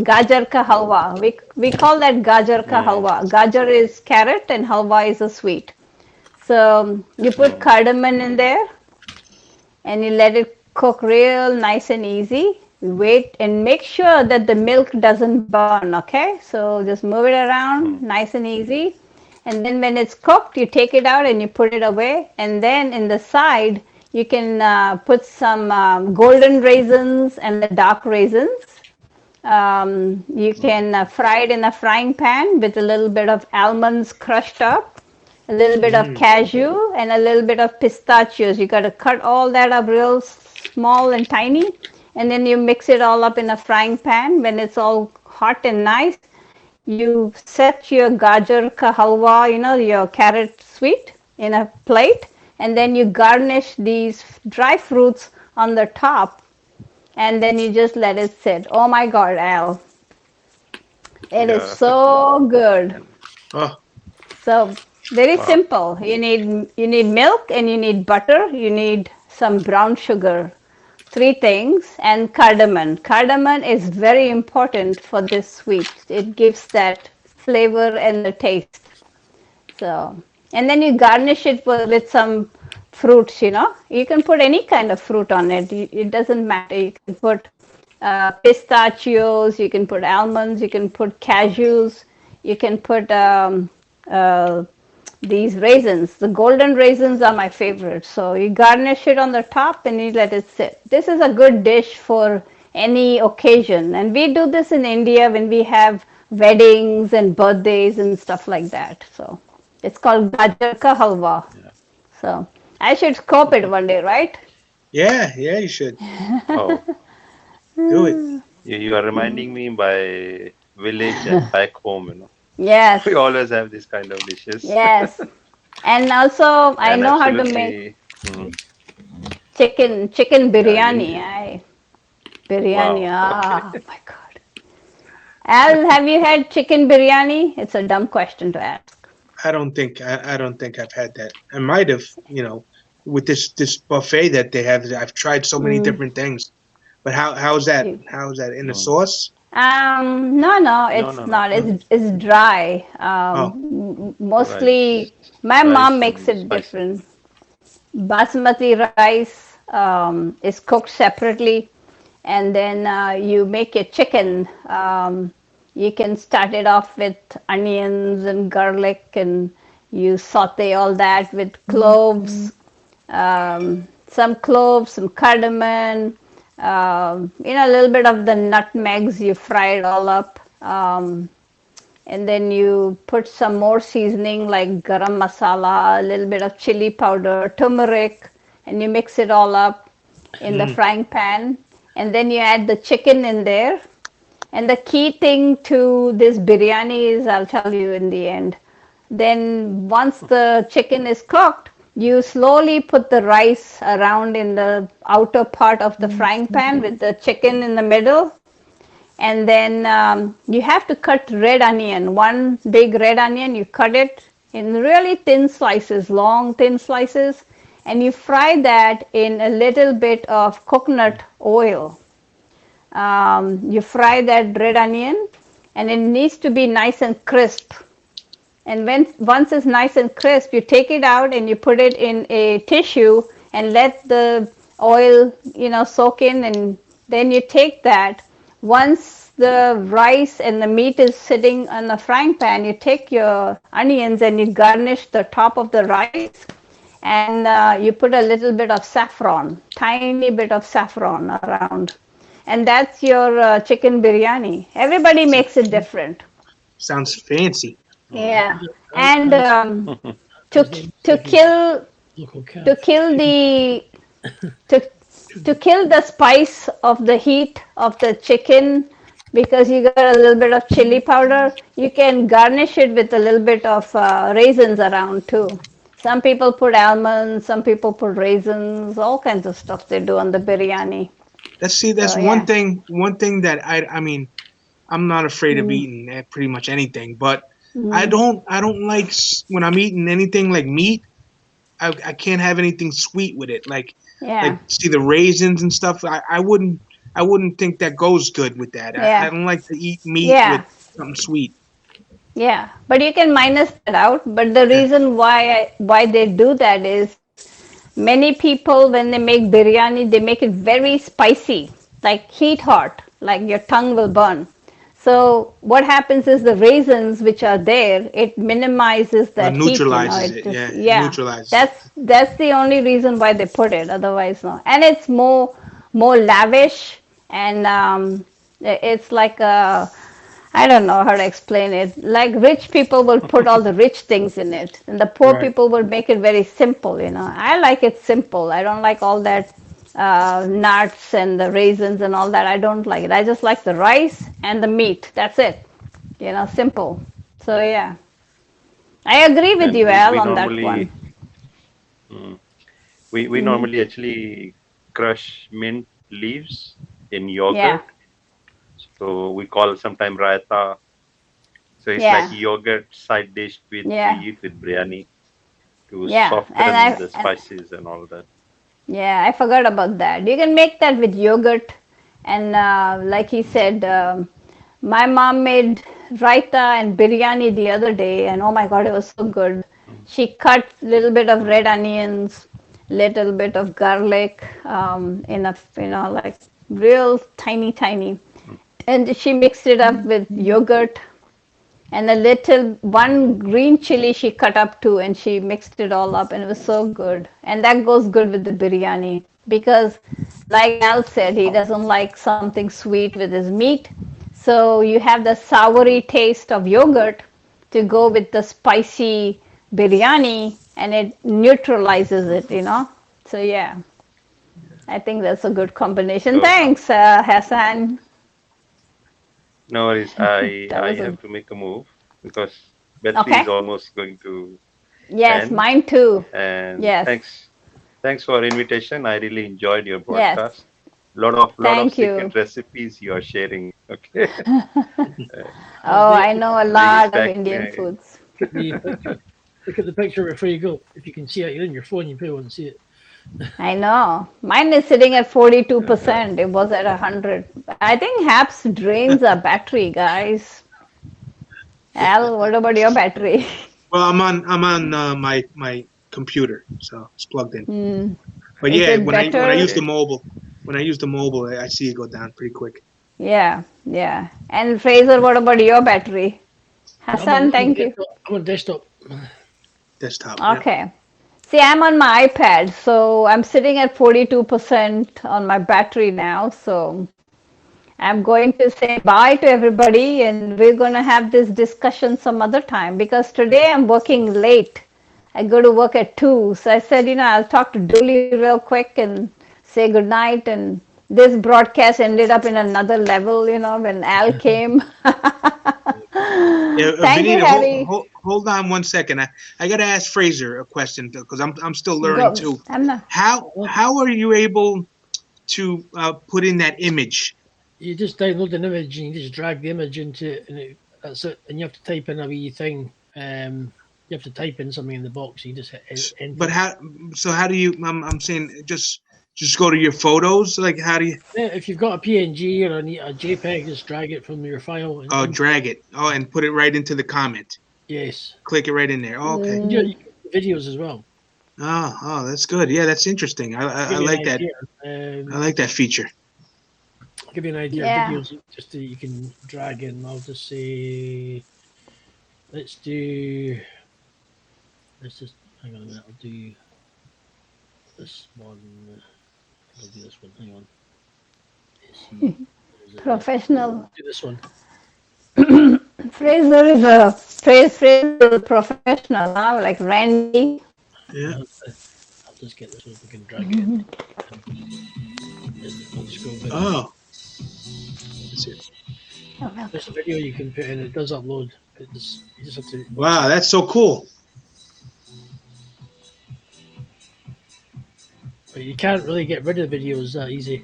[SPEAKER 2] gajar ka halwa. We call that gajar ka
[SPEAKER 5] Mm.
[SPEAKER 2] halwa. Gajar is carrot and halwa is a sweet. So you put
[SPEAKER 5] Mm.
[SPEAKER 2] cardamom in there and you let it cook real nice and easy. Wait and make sure that the milk doesn't burn, okay? So just move it around
[SPEAKER 5] Mm.
[SPEAKER 2] nice and easy. And then when it's cooked, you take it out and you put it away. And then in the side, you can put some golden raisins and the dark raisins. You
[SPEAKER 5] Mm.
[SPEAKER 2] can fry it in a frying pan with a little bit of almonds crushed up, a little bit of
[SPEAKER 3] Mm.
[SPEAKER 2] cashew, and a little bit of pistachios. You got to cut all that up real small and tiny, and then you mix it all up in a frying pan. When it's all hot and nice, you set your gajar ka halwa, your carrot sweet, in a plate, and then you garnish these dry fruits on the top, and then you just let it sit. Oh my God, Al. It is
[SPEAKER 5] Yeah.
[SPEAKER 2] so good.
[SPEAKER 5] And
[SPEAKER 3] Oh,
[SPEAKER 2] So very
[SPEAKER 5] wow.
[SPEAKER 2] simple. You need milk and you need butter. You need some brown sugar. Three things and cardamom. Cardamom is very important for this sweet. It gives that flavor and the taste. So and then you garnish it with some fruits. You can put any kind of fruit on it. It doesn't matter. You can put pistachios, you can put almonds, you can put cashews, you can put uh, these raisins. The golden raisins are my favorite. So you garnish it on the top and you let it sit. This is a good dish for any occasion. And we do this in India when we have weddings and birthdays and stuff like that. So it's called gajar ka halwa.
[SPEAKER 5] Yeah.
[SPEAKER 2] So I should scope it one day, right?
[SPEAKER 3] yeah, yeah. You should
[SPEAKER 5] Oh,
[SPEAKER 3] do it.
[SPEAKER 5] you are reminding me by village and back home.
[SPEAKER 2] Yes,
[SPEAKER 5] We always have this kind of dishes,
[SPEAKER 2] yes. And also, I
[SPEAKER 5] and
[SPEAKER 2] know how to make
[SPEAKER 5] absolutely. Mm.
[SPEAKER 2] chicken
[SPEAKER 5] Yeah.
[SPEAKER 2] biryani. Biryani.
[SPEAKER 5] Wow. Okay.
[SPEAKER 2] Ah, my God. Al, have you had chicken biryani? It's a dumb question to ask.
[SPEAKER 3] I don't think I've had that. I might have, with this buffet that they have. I've tried so many
[SPEAKER 2] Mm.
[SPEAKER 3] different things. But how's that?
[SPEAKER 2] You-
[SPEAKER 3] How's that in the
[SPEAKER 5] Mm.
[SPEAKER 3] sauce?
[SPEAKER 2] no,
[SPEAKER 5] No,
[SPEAKER 2] it's
[SPEAKER 5] no, no.
[SPEAKER 2] not. It's dry.
[SPEAKER 3] Oh,
[SPEAKER 2] Mostly,
[SPEAKER 5] Rice,
[SPEAKER 2] my mom
[SPEAKER 5] rice
[SPEAKER 2] makes
[SPEAKER 5] and
[SPEAKER 2] it
[SPEAKER 5] spices.
[SPEAKER 2] different. Basmati rice is cooked separately, and then you make your chicken. You can start it off with onions and garlic, and you saute all that with cloves, some cloves, some cardamom, a little bit of the nutmegs. You fry it all up. And then you put some more seasoning like garam masala, a little bit of chili powder, turmeric, and you mix it all up in the
[SPEAKER 3] mm,
[SPEAKER 2] frying pan. And then you add the chicken in there. And the key thing to this biryani is, I'll tell you in the end. Then once the chicken is cooked, you slowly put the rice around in the outer part of the frying pan with the chicken in the middle, and then you have to cut red onion, one big red onion. You cut it in really thin slices, long thin slices, and you fry that in a little bit of coconut oil. You fry that red onion, and it needs to be nice and crisp. And once it's nice and crisp, you take it out and you put it in a tissue and let the oil, soak in. And then you take that. Once the rice and the meat is sitting on the frying pan, you take your onions and you garnish the top of the rice, and you put a little bit of saffron, tiny bit of saffron around. And that's your chicken biryani. Everybody
[SPEAKER 3] so-
[SPEAKER 2] makes it different.
[SPEAKER 3] sounds fancy.
[SPEAKER 5] Mm.
[SPEAKER 2] Yeah,
[SPEAKER 4] As,
[SPEAKER 2] and
[SPEAKER 4] as,
[SPEAKER 2] to
[SPEAKER 4] as long
[SPEAKER 2] to
[SPEAKER 4] as it's
[SPEAKER 2] kill
[SPEAKER 4] local
[SPEAKER 2] to
[SPEAKER 4] calf.
[SPEAKER 2] kill the to to kill the spice of the heat of the chicken, because you got a little bit of chili powder, you can garnish it with a little bit of raisins around too. Some people put almonds, some people put raisins, all kinds of stuff they do on the biryani.
[SPEAKER 3] That's
[SPEAKER 2] So yeah.
[SPEAKER 3] one thing that I mean, I'm not afraid of
[SPEAKER 2] Mm,
[SPEAKER 3] eating pretty much anything, but I don't like when I'm eating anything like meat. I can't have anything sweet with it. Like
[SPEAKER 2] Yeah.
[SPEAKER 3] see the raisins and stuff. I wouldn't think that goes good with that. I
[SPEAKER 2] Yeah.
[SPEAKER 3] don't like to eat meat with
[SPEAKER 2] Yeah.
[SPEAKER 3] something sweet.
[SPEAKER 2] Yeah. But you can minus that out. But the
[SPEAKER 3] Yeah.
[SPEAKER 2] reason why they do that is many people when they make biryani, they make it very spicy, like heat hot, like your tongue will burn. So what happens is the raisins which are there, it minimizes that heat,
[SPEAKER 3] Neutralizes
[SPEAKER 2] it
[SPEAKER 3] it.
[SPEAKER 2] just,
[SPEAKER 3] Yeah, it
[SPEAKER 2] yeah,
[SPEAKER 3] neutralizes it.
[SPEAKER 2] that's the only reason why they put it, otherwise no. And it's more lavish, and it's like a, I don't know how to explain it. Like rich people will put all the rich things in it, and the poor
[SPEAKER 4] Right.
[SPEAKER 2] people will make it very simple. I like it simple. I don't like all that nuts and the raisins and all that. I don't like it. I just like the rice and the meat. That's it. Simple. So yeah, I agree with
[SPEAKER 5] And
[SPEAKER 2] you,
[SPEAKER 5] we
[SPEAKER 2] Al, on that one.
[SPEAKER 5] normally mm, we
[SPEAKER 2] Hmm.
[SPEAKER 5] normally actually crush mint leaves in
[SPEAKER 2] Yeah,
[SPEAKER 5] yogurt. So we call sometime raita. So it's like
[SPEAKER 2] yeah,
[SPEAKER 5] yogurt side dish with we
[SPEAKER 2] yeah,
[SPEAKER 5] eat with biryani to
[SPEAKER 2] yeah. And
[SPEAKER 5] soften the spices and all that.
[SPEAKER 2] yeah, I forgot about that. You can make that with yogurt. And like he said, my mom made raita and biryani the other day, and oh my God, it was so good.
[SPEAKER 5] Mm,
[SPEAKER 2] She cut a little bit of red
[SPEAKER 5] mm,
[SPEAKER 2] onions, little bit of garlic, in a, like real tiny, tiny.
[SPEAKER 5] mm.
[SPEAKER 2] And she mixed it up with yogurt and a little one green chili she cut up too, and she mixed it all up, and it was so good. And that goes good with the biryani because, like Al said, he doesn't like something sweet with his meat. So you have the soury taste of yogurt to go with the spicy biryani, and it neutralizes it. So yeah, I think that's a good combination.
[SPEAKER 5] So
[SPEAKER 2] Thanks, Hassan.
[SPEAKER 5] no worries.
[SPEAKER 2] That
[SPEAKER 5] I
[SPEAKER 2] was a
[SPEAKER 5] have to make a move because battery is
[SPEAKER 2] okay.
[SPEAKER 5] almost going to
[SPEAKER 2] Yes,
[SPEAKER 5] end.
[SPEAKER 2] mine too.
[SPEAKER 5] And
[SPEAKER 2] Yes.
[SPEAKER 5] thanks for invitation. I really enjoyed your
[SPEAKER 2] Yes,
[SPEAKER 5] broadcast. Lot of
[SPEAKER 2] thank you.
[SPEAKER 5] secret recipes you are sharing. Okay. Uh,
[SPEAKER 2] Oh,
[SPEAKER 4] The,
[SPEAKER 2] I know a
[SPEAKER 5] bring it
[SPEAKER 2] lot of
[SPEAKER 5] back.
[SPEAKER 2] Indian foods.
[SPEAKER 4] the picture. Look at the picture before you go. If you can see it, you're in your phone. You probably won't see it.
[SPEAKER 2] I know. Mine is sitting at 42%. It was at 100. I think Haps drains a battery, guys. Al, what about your battery?
[SPEAKER 3] Well, I'm on my computer, so it's plugged in.
[SPEAKER 2] Hmm.
[SPEAKER 3] But
[SPEAKER 2] Is
[SPEAKER 3] yeah,
[SPEAKER 2] it
[SPEAKER 3] when I
[SPEAKER 2] better?
[SPEAKER 3] use the
[SPEAKER 5] okay.
[SPEAKER 3] mobile, I see it go down pretty quick.
[SPEAKER 2] Yeah, yeah. And Fraser, what about your battery? Hassan,
[SPEAKER 4] I'm on
[SPEAKER 2] thank you.
[SPEAKER 4] desktop. I'm on desktop.
[SPEAKER 3] Desktop. Yeah.
[SPEAKER 2] Okay. See, I'm on my iPad, so I'm sitting at 42% on my battery now. So I'm going to say bye to everybody, and we're going to have this discussion some other time because today I'm working late. I go to work at 2. So I said, I'll talk to Dooley real quick and say good night. And this broadcast ended up in another level, when Al came.
[SPEAKER 3] Yeah,
[SPEAKER 2] Thank you,
[SPEAKER 3] Benita,
[SPEAKER 2] Harry.
[SPEAKER 3] hold on one second. I got to ask Fraser a question because I'm still learning
[SPEAKER 2] Go.
[SPEAKER 3] too.
[SPEAKER 2] I'm not.
[SPEAKER 3] How are you able to put in that image?
[SPEAKER 4] You just download an image and you just drag the image into it, and that's it. And you have to type in a wee thing. You have to type in something in the box. You just hit
[SPEAKER 3] But
[SPEAKER 4] enter.
[SPEAKER 3] how do you? I'm saying just go to your photos. Like how do you?
[SPEAKER 4] Yeah, if you've got a PNG or a JPEG, just drag it from your file.
[SPEAKER 3] Oh, drag it. Oh, and put it right into the comment.
[SPEAKER 4] Yes,
[SPEAKER 3] Click it right in there. Oh, okay.
[SPEAKER 4] you
[SPEAKER 2] Mm,
[SPEAKER 4] can do videos as well.
[SPEAKER 3] Oh, that's good. Yeah, that's interesting. I
[SPEAKER 4] Give you an
[SPEAKER 3] like that.
[SPEAKER 4] idea.
[SPEAKER 3] I like that feature.
[SPEAKER 4] Give you an idea of
[SPEAKER 2] yeah.
[SPEAKER 4] videos just that you can drag in. I'll just say, let's do. Let's just hang on a minute. I'll do this one. I'll do this one. Hang on. Let's see.
[SPEAKER 2] Professional.
[SPEAKER 4] Do this one.
[SPEAKER 2] Fraser is a professional now, like Randy.
[SPEAKER 3] Yeah.
[SPEAKER 4] I'll just get this one if we can drag it in. I'll just go a bit.
[SPEAKER 3] Oh, that's it.
[SPEAKER 2] Oh, welcome.
[SPEAKER 4] There's a video you can put in. It does upload. You just have to.
[SPEAKER 3] Wow, that's so cool.
[SPEAKER 4] But you can't really get rid of videos that easy.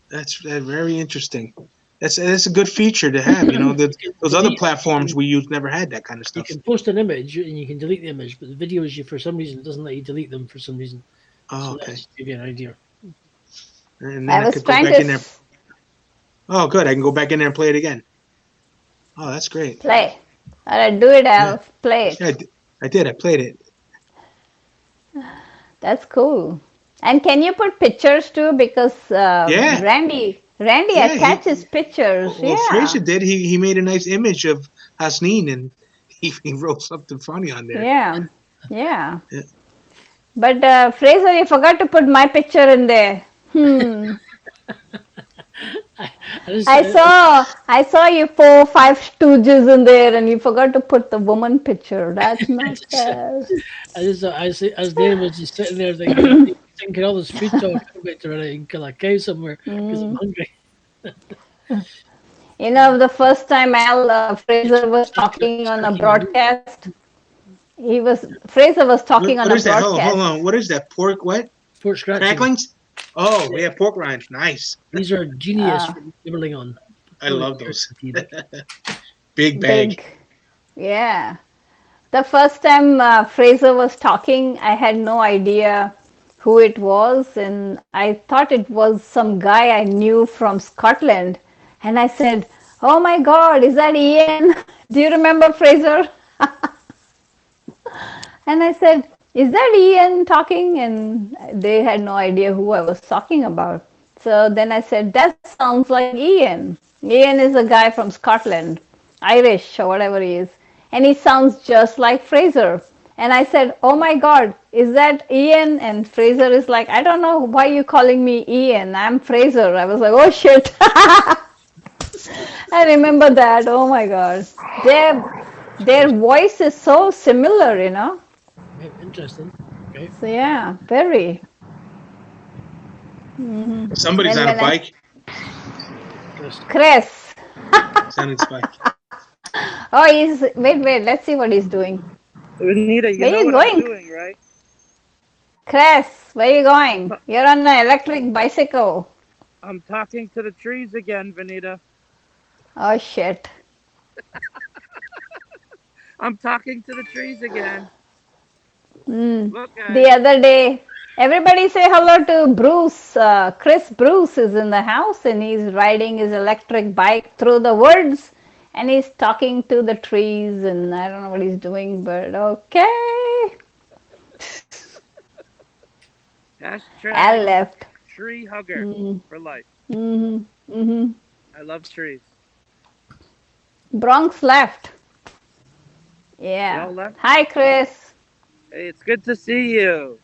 [SPEAKER 3] That's very interesting. That's a good feature to have. You know, those other
[SPEAKER 4] You
[SPEAKER 3] platforms we use never had that kind of
[SPEAKER 4] you
[SPEAKER 3] stuff.
[SPEAKER 4] can post an image and you can delete the image, but the videos, you for some reason it doesn't let you delete them for some reason.
[SPEAKER 3] Oh,
[SPEAKER 4] So
[SPEAKER 3] okay.
[SPEAKER 4] that's just give you an idea.
[SPEAKER 3] And
[SPEAKER 2] I
[SPEAKER 3] then I
[SPEAKER 2] was
[SPEAKER 3] could go
[SPEAKER 2] trying
[SPEAKER 3] back
[SPEAKER 2] to
[SPEAKER 3] in there. Oh, good. I can go back in there and play it again. Oh, that's great.
[SPEAKER 2] play. All right, do it,
[SPEAKER 3] Yeah,
[SPEAKER 2] Al. Play
[SPEAKER 3] yeah,
[SPEAKER 2] it.
[SPEAKER 3] I did. I played it.
[SPEAKER 2] That's cool. And can you put pictures too? Because
[SPEAKER 3] Yeah,
[SPEAKER 2] Randy
[SPEAKER 3] yeah.
[SPEAKER 2] attaches pictures.
[SPEAKER 3] Well,
[SPEAKER 2] Yeah,
[SPEAKER 3] Fraser did. He made a nice image of Hasneen, and he wrote something funny on there.
[SPEAKER 2] yeah, yeah.
[SPEAKER 3] Yeah.
[SPEAKER 2] But Fraser, you forgot to put my picture in there. Hmm.
[SPEAKER 4] I, I just,
[SPEAKER 2] I saw you 4, 5 stooges in there, and you forgot to put the woman picture. That's not fair.
[SPEAKER 4] as Dave was just sitting there thinking all this food talk, I'm going to run out and kill a cow somewhere because I'm hungry.
[SPEAKER 2] You know, the first time Al Fraser was talking on a
[SPEAKER 4] Snacking my meat.
[SPEAKER 2] broadcast, Fraser was talking on
[SPEAKER 3] What
[SPEAKER 2] a
[SPEAKER 3] is that? Hold
[SPEAKER 2] broadcast.
[SPEAKER 3] on. What is that? Pork what?
[SPEAKER 4] Pork scratching.
[SPEAKER 3] Cracklings? Oh,
[SPEAKER 4] Yeah.
[SPEAKER 3] yeah, pork rinds. Nice.
[SPEAKER 4] These are genius
[SPEAKER 2] Uh,
[SPEAKER 4] for nibbling on.
[SPEAKER 3] I
[SPEAKER 4] Really
[SPEAKER 3] love those.
[SPEAKER 4] guaranteed.
[SPEAKER 3] Big bag.
[SPEAKER 2] Big, yeah. The first time Fraser was talking, I had no idea who it was, and I thought it was some guy I knew from Scotland. And I said, "Oh my God, is that Ian? Do you remember Fraser?" And I said, "Is that Ian talking?" And they had no idea who I was talking about. So then I said, "That sounds like Ian. Ian is a guy from Scotland, Irish or whatever he is. And he sounds just like Fraser." And I said, "Oh my God, is that Ian?" And Fraser is like, "I don't know why you calling me Ian. I'm Fraser." I was like, "Oh shit." I remember that. Oh my God. Their voice is so similar, you know.
[SPEAKER 4] Okay, interesting. Okay.
[SPEAKER 2] So yeah, very. Hmm.
[SPEAKER 3] Somebody's
[SPEAKER 2] Then
[SPEAKER 3] on a
[SPEAKER 2] when I
[SPEAKER 3] bike.
[SPEAKER 4] Interesting.
[SPEAKER 2] Chris,
[SPEAKER 3] He's on his bike.
[SPEAKER 2] oh, wait. Let's see what he's doing.
[SPEAKER 6] Anita, you
[SPEAKER 2] Where
[SPEAKER 6] know
[SPEAKER 2] you
[SPEAKER 6] what I'm
[SPEAKER 2] going,
[SPEAKER 6] doing, right?
[SPEAKER 2] Chris? Where you going?
[SPEAKER 6] Ta-
[SPEAKER 2] You're on an electric bicycle.
[SPEAKER 6] I'm talking to the trees again, Vanita.
[SPEAKER 2] Oh shit.
[SPEAKER 6] I'm talking to the trees again.
[SPEAKER 2] Mm.
[SPEAKER 6] Look,
[SPEAKER 2] The
[SPEAKER 6] guys.
[SPEAKER 2] other day, everybody say hello to Bruce. Chris Bruce is in the house and he's riding his electric bike through the woods and he's talking to the trees and I don't know what he's doing, but okay. Al
[SPEAKER 6] Hashtag
[SPEAKER 2] left.
[SPEAKER 6] tree hugger
[SPEAKER 2] Mm-hmm.
[SPEAKER 6] for life.
[SPEAKER 2] Mm-hmm. Mm-hmm.
[SPEAKER 6] I love trees.
[SPEAKER 2] Bronx left.
[SPEAKER 6] They
[SPEAKER 2] Yeah.
[SPEAKER 6] all left.
[SPEAKER 2] Hi, Chris.
[SPEAKER 6] Hey, it's good to see you.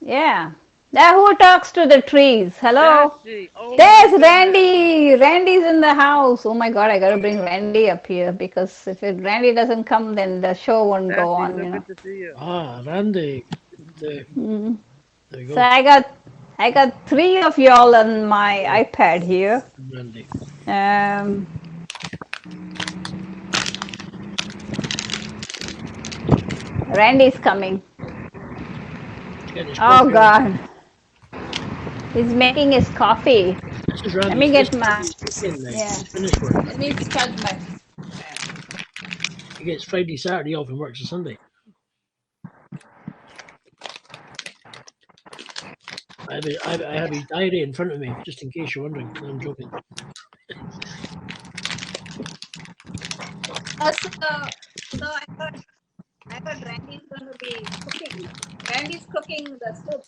[SPEAKER 2] Yeah. Now who talks to the trees? Hello?
[SPEAKER 6] Sassy. Oh my
[SPEAKER 2] There's
[SPEAKER 6] goodness.
[SPEAKER 2] Randy. Randy's in the house. Oh my God, I gotta bring Randy up here because if Randy doesn't come, then the show won't go
[SPEAKER 6] Sassy,
[SPEAKER 2] on,
[SPEAKER 6] so
[SPEAKER 2] you know.
[SPEAKER 6] good to see you.
[SPEAKER 4] Ah, Randy.
[SPEAKER 2] Mm.
[SPEAKER 4] There we
[SPEAKER 2] So
[SPEAKER 4] go.
[SPEAKER 2] I got 3 of y'all on my iPad here.
[SPEAKER 4] Randy.
[SPEAKER 2] Um, Randy's coming.
[SPEAKER 4] Getting his
[SPEAKER 2] Oh
[SPEAKER 4] coffee on.
[SPEAKER 2] God, he's making his coffee.
[SPEAKER 4] This is
[SPEAKER 2] Let
[SPEAKER 4] Randy's
[SPEAKER 2] me
[SPEAKER 4] first
[SPEAKER 2] get
[SPEAKER 4] time
[SPEAKER 2] my
[SPEAKER 4] he's weekend now.
[SPEAKER 2] yeah.
[SPEAKER 4] He's finished work.
[SPEAKER 2] Let me charge my.
[SPEAKER 4] He gets Friday, Saturday off and works a Sunday. I have his diary in front of me, just in case you're wondering. No, I'm joking.
[SPEAKER 2] So I thought Randy's going to be cooking. Randy's cooking the soup.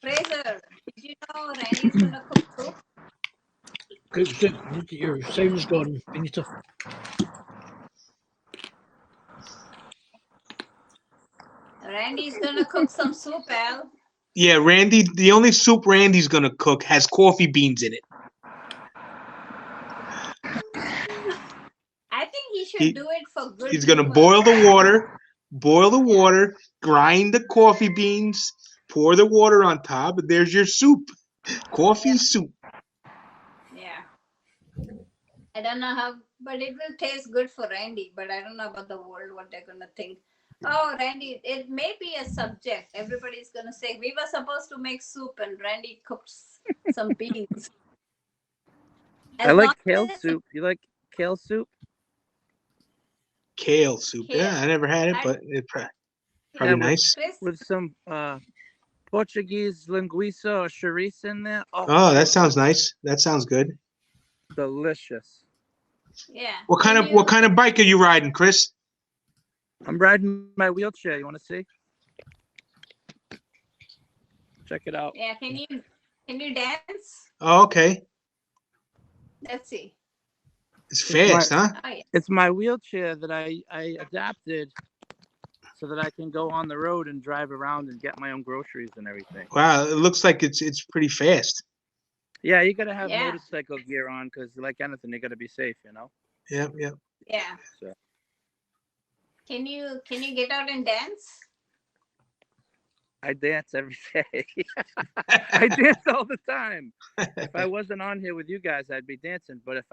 [SPEAKER 2] Fraser, did you know Randy's going to cook soup?
[SPEAKER 4] Cook soup. Your sound's gone, Benita.
[SPEAKER 2] Randy's going to cook some soup, Al.
[SPEAKER 3] Yeah, Randy. The only soup Randy's gonna cook has coffee beans in it.
[SPEAKER 2] I think he should
[SPEAKER 3] He-
[SPEAKER 2] do it for good
[SPEAKER 3] He's gonna
[SPEAKER 2] humor.
[SPEAKER 3] boil the water, grind the coffee beans, pour the water on top, and there's your soup. Coffee soup.
[SPEAKER 2] Yeah. I don't know how, but it will taste good for Randy. But I don't know about the world, what they're going to think. Oh, Randy, it may be a subject. Everybody's going to say, we were supposed to make soup and Randy cooks. some beans.
[SPEAKER 6] I
[SPEAKER 2] As long
[SPEAKER 6] like kale
[SPEAKER 2] as it's
[SPEAKER 6] soup. You like kale soup?
[SPEAKER 3] Kale soup. Yeah,
[SPEAKER 2] kale.
[SPEAKER 3] I never had it,
[SPEAKER 2] I,
[SPEAKER 3] but it's probably
[SPEAKER 6] Yeah,
[SPEAKER 3] nice.
[SPEAKER 2] Chris,
[SPEAKER 6] with some Portuguese linguiça or chorizo in there. Oh,
[SPEAKER 3] Oh, that sounds nice. That sounds good.
[SPEAKER 6] delicious.
[SPEAKER 2] yeah.
[SPEAKER 3] What
[SPEAKER 2] Can
[SPEAKER 3] kind of bike are you riding, Chris?
[SPEAKER 6] I'm riding my wheelchair. You want to see? Check it out.
[SPEAKER 2] Yeah, can you dance?
[SPEAKER 3] Oh, okay.
[SPEAKER 2] Let's see.
[SPEAKER 3] It's
[SPEAKER 6] It's my
[SPEAKER 3] fast, huh?
[SPEAKER 2] Oh yeah.
[SPEAKER 6] it's my wheelchair that I adapted so that I can go on the road and drive around and get my own groceries and everything.
[SPEAKER 3] Wow, it looks like it's pretty fast.
[SPEAKER 6] Yeah, you gotta have
[SPEAKER 2] Yeah.
[SPEAKER 6] motorcycle gear on because, like anything, you gotta be safe. You know.
[SPEAKER 3] Yep, yep.
[SPEAKER 2] Yeah.
[SPEAKER 6] So
[SPEAKER 2] Can you get out and dance?
[SPEAKER 6] I dance every day. I dance all the time. If I wasn't on here with you guys, I'd be dancing. But if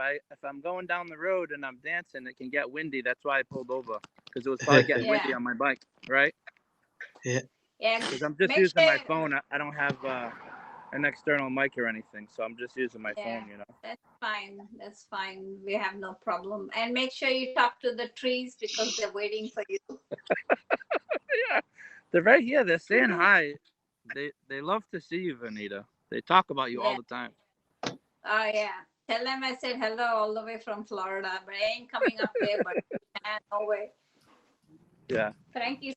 [SPEAKER 6] I'm going down the road and I'm dancing, it can get windy. That's why I pulled over because it was probably getting windy
[SPEAKER 2] Yeah.
[SPEAKER 6] on my bike, right?
[SPEAKER 2] Yeah.
[SPEAKER 6] Because I'm just
[SPEAKER 2] Make
[SPEAKER 6] using my
[SPEAKER 2] sure.
[SPEAKER 6] phone. I don't have an external mic or anything, so I'm just using my
[SPEAKER 2] Yeah.
[SPEAKER 6] phone. You know.
[SPEAKER 2] That's fine. That's fine. We have no problem. And make sure you talk to the trees because they're waiting for you.
[SPEAKER 6] Yeah, they're right here. They're saying hi. They love to see you, Vanita. They talk about you all
[SPEAKER 2] Yeah.
[SPEAKER 6] the time.
[SPEAKER 2] Oh yeah. Tell them I said hello all the way from Florida, but I ain't coming up there. But no way.
[SPEAKER 6] Yeah.
[SPEAKER 2] Frankie's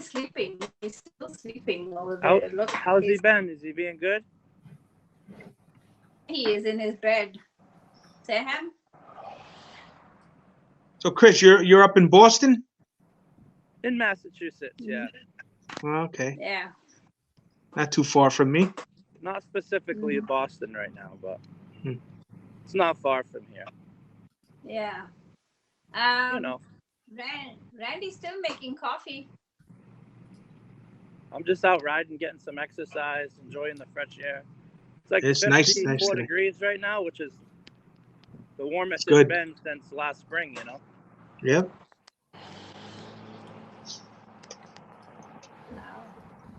[SPEAKER 2] sleeping. He's still sleeping over
[SPEAKER 6] How
[SPEAKER 2] there. Look,
[SPEAKER 6] how's he been? Is he being good?
[SPEAKER 2] he is in his bed. Sam?
[SPEAKER 3] So, Chris, you're up in Boston?
[SPEAKER 6] In Massachusetts, yeah.
[SPEAKER 3] Okay,
[SPEAKER 2] Yeah.
[SPEAKER 3] not too far from me.
[SPEAKER 6] Not specifically in Boston right now, but
[SPEAKER 3] Hmm.
[SPEAKER 6] it's not far from here.
[SPEAKER 2] Yeah.
[SPEAKER 6] You know,
[SPEAKER 2] Randy's still making coffee.
[SPEAKER 6] I'm just out riding, getting some exercise, enjoying the fresh air. It's like
[SPEAKER 3] It's nice
[SPEAKER 6] 54
[SPEAKER 3] today.
[SPEAKER 6] degrees right now, which is the warmest
[SPEAKER 3] It's good.
[SPEAKER 6] it's been since last spring, you know?
[SPEAKER 3] Yep.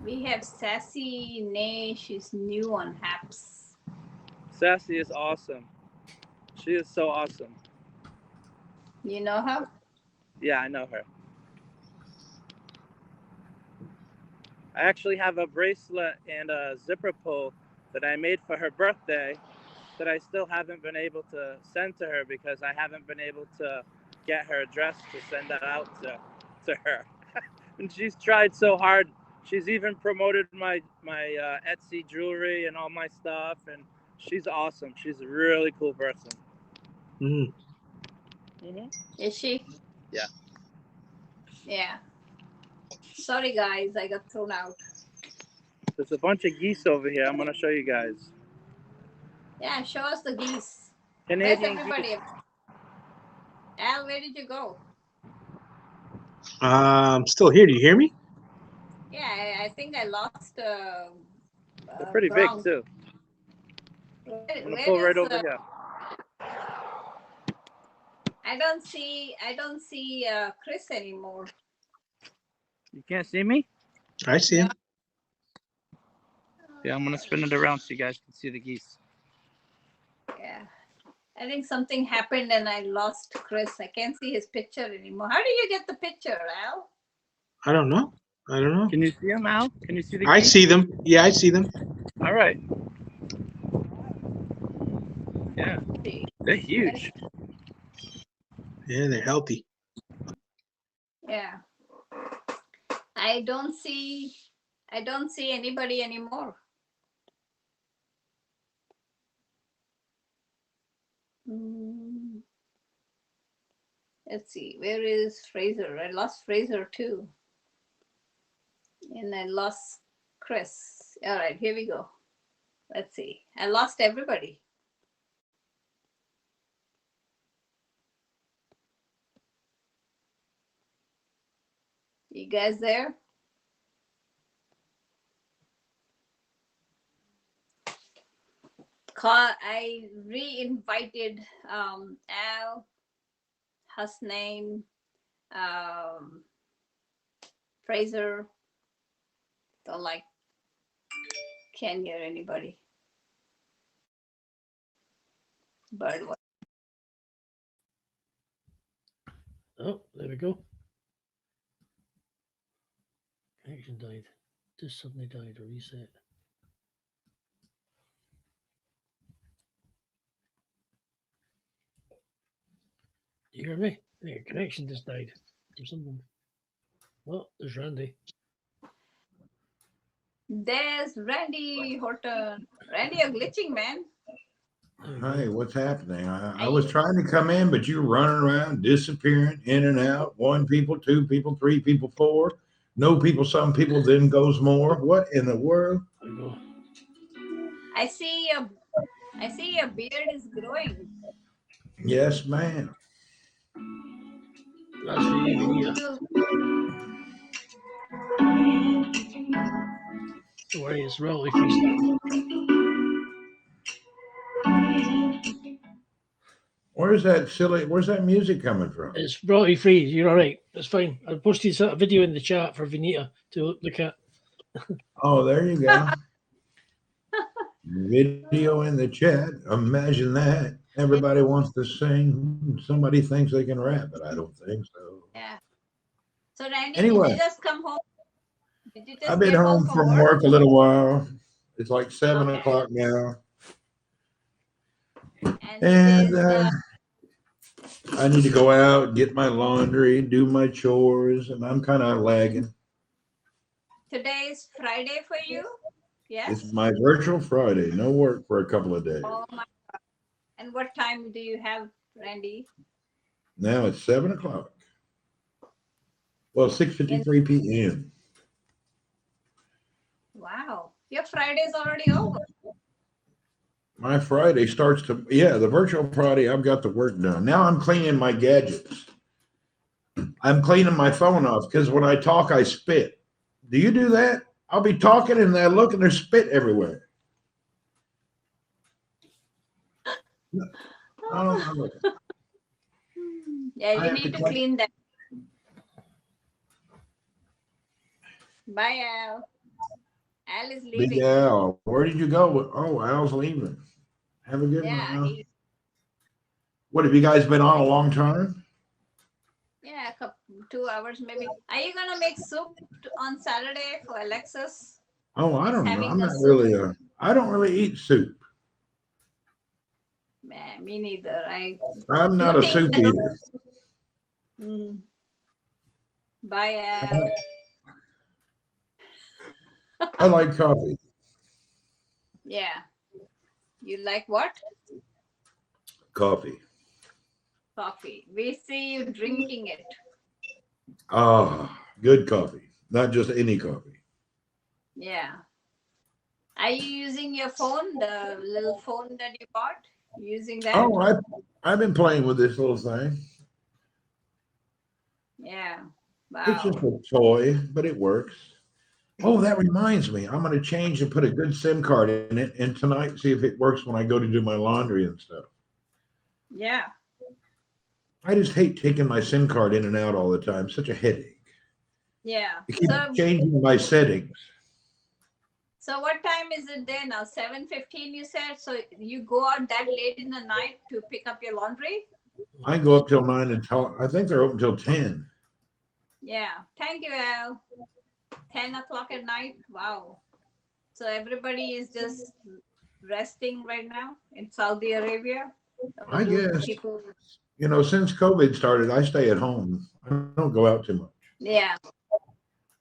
[SPEAKER 2] We have Sassy Nay. She's new on Haps.
[SPEAKER 6] Sassy is awesome. She is so awesome.
[SPEAKER 2] You know her?
[SPEAKER 6] Yeah, I know her. I actually have a bracelet and a zipper pull that I made for her birthday that I still haven't been able to send to her because I haven't been able to get her address to send that out to her. And she's tried so hard. She's even promoted my Etsy jewelry and all my stuff, and she's awesome. She's a really cool person.
[SPEAKER 3] Mm.
[SPEAKER 2] Is she?
[SPEAKER 6] Yeah.
[SPEAKER 2] Yeah. Sorry, guys. I got thrown out.
[SPEAKER 6] There's a bunch of geese over here. I'm gonna show you guys.
[SPEAKER 2] Yeah, show us the geese.
[SPEAKER 6] Canadian
[SPEAKER 2] Where's everybody?
[SPEAKER 6] geese.
[SPEAKER 2] Al, where did you go?
[SPEAKER 3] I'm still here. Do you hear me?
[SPEAKER 2] Yeah, I think I lost.
[SPEAKER 6] They're pretty
[SPEAKER 2] Bronx.
[SPEAKER 6] big too. I'm gonna pull right over here.
[SPEAKER 2] I don't see Chris anymore.
[SPEAKER 6] You can't see me?
[SPEAKER 3] I see him.
[SPEAKER 6] Yeah, I'm gonna spin it around so you guys can see the geese.
[SPEAKER 2] Yeah. I think something happened and I lost Chris. I can't see his picture anymore. How did you get the picture, Al?
[SPEAKER 3] I don't know.
[SPEAKER 6] Can you see them, Al? Can you see the geese?
[SPEAKER 3] I see them. Yeah, I see them.
[SPEAKER 6] All right. Yeah, they're huge.
[SPEAKER 3] Yeah, they're healthy.
[SPEAKER 2] Yeah. I don't see anybody anymore. Let's see. Where is Fraser? I lost Fraser too. And I lost Chris. All right, here we go. Let's see. I lost everybody. You guys there? I re-invited Al, Hasnain, Fraser. Don't like, can't hear anybody. bird was.
[SPEAKER 4] Oh, there we go. Connection died. Just suddenly died or reset. You hear me? Your connection just died or something. Well, there's Randy.
[SPEAKER 2] There's Randy Horton. Randy, you're glitching, man.
[SPEAKER 4] There we
[SPEAKER 7] Hey,
[SPEAKER 4] go.
[SPEAKER 7] what's happening? I
[SPEAKER 2] Are
[SPEAKER 7] was
[SPEAKER 2] you,
[SPEAKER 7] trying to come in, but you running around, disappearing in and out. One people, two people, three people, four. No people, some people, then goes more. What in the world?
[SPEAKER 4] There we go.
[SPEAKER 2] I see your beard is growing.
[SPEAKER 7] Yes, ma'am.
[SPEAKER 4] That's for you, Vanita. Don't worry, it's royalty free stuff.
[SPEAKER 7] Where's that music coming from?
[SPEAKER 4] It's royalty free. You're all right. It's fine. I posted a video in the chat for Vanita to look at.
[SPEAKER 7] Oh, there you go. Video in the chat. Imagine that. Everybody wants to sing. Somebody thinks they can rap, but I don't think so.
[SPEAKER 2] Yeah. So Randy,
[SPEAKER 7] Anyway.
[SPEAKER 2] did you just come home? Did you just
[SPEAKER 7] I've been
[SPEAKER 2] get
[SPEAKER 7] home
[SPEAKER 2] from
[SPEAKER 7] from
[SPEAKER 2] work?
[SPEAKER 7] work a little while. It's like 7
[SPEAKER 2] Okay.
[SPEAKER 7] o'clock now.
[SPEAKER 2] And
[SPEAKER 7] And
[SPEAKER 2] today's
[SPEAKER 7] I need to go out, get my laundry, do my chores, and I'm kind of lagging.
[SPEAKER 2] today's Friday for you? Yes.
[SPEAKER 7] It's my virtual Friday. No work for a couple of days.
[SPEAKER 2] Oh my God. And what time do you have, Randy?
[SPEAKER 7] Now it's 7 o'clock. Well, 6:53 p.m.
[SPEAKER 2] Wow. Your Friday's already over.
[SPEAKER 7] My Friday starts to, the virtual Friday, I've got the work done. Now I'm cleaning my gadgets. I'm cleaning my phone off because when I talk, I spit. Do you do that? I'll be talking and I look and there's spit everywhere. I don't know.
[SPEAKER 2] Yeah,
[SPEAKER 7] I
[SPEAKER 2] you
[SPEAKER 7] have
[SPEAKER 2] need
[SPEAKER 7] to
[SPEAKER 2] to clean that. Bye, Al. Al is
[SPEAKER 7] Big
[SPEAKER 2] leaving.
[SPEAKER 7] Al, where did you go? Oh, Al's leaving. Have a good one,
[SPEAKER 2] Yeah,
[SPEAKER 7] Al. What have you guys been on a long time?
[SPEAKER 2] yeah, 2 hours maybe. Are you gonna make soup on Saturday for Alexis?
[SPEAKER 7] Oh, I
[SPEAKER 2] He's
[SPEAKER 7] don't know.
[SPEAKER 2] having
[SPEAKER 7] I'm
[SPEAKER 2] a
[SPEAKER 7] not
[SPEAKER 2] soup.
[SPEAKER 7] really I don't really eat soup.
[SPEAKER 2] Man, me neither.
[SPEAKER 7] I'm not a soup eater.
[SPEAKER 2] Bye, Al.
[SPEAKER 7] I like coffee.
[SPEAKER 2] Yeah. You like what?
[SPEAKER 7] Coffee.
[SPEAKER 2] Coffee. We see you drinking it.
[SPEAKER 7] Ah, good coffee. Not just any coffee.
[SPEAKER 2] Yeah. Are you using your phone, the little phone that you bought? Using that?
[SPEAKER 7] Oh, I've been playing with this little thing.
[SPEAKER 2] Yeah.
[SPEAKER 7] It's just
[SPEAKER 2] Wow.
[SPEAKER 7] a toy, but it works. Oh, that reminds me. I'm going to change and put a good SIM card in it, and tonight see if it works when I go to do my laundry and stuff.
[SPEAKER 2] Yeah.
[SPEAKER 7] I just hate taking my SIM card in and out all the time. Such a headache.
[SPEAKER 2] Yeah.
[SPEAKER 7] I keep
[SPEAKER 2] So
[SPEAKER 7] changing my settings.
[SPEAKER 2] what time is it there now? 7:15 you said? So you go out that late in the night to pick up your laundry?
[SPEAKER 7] I go up till 9 until I think they're open till 10.
[SPEAKER 2] Yeah. Thank you, Al. 10 o'clock at night. Wow. So everybody is just resting right now in Saudi Arabia? Or
[SPEAKER 7] I
[SPEAKER 2] do
[SPEAKER 7] guess,
[SPEAKER 2] people...
[SPEAKER 7] since COVID started, I stay at home. I don't go out too much.
[SPEAKER 2] Yeah.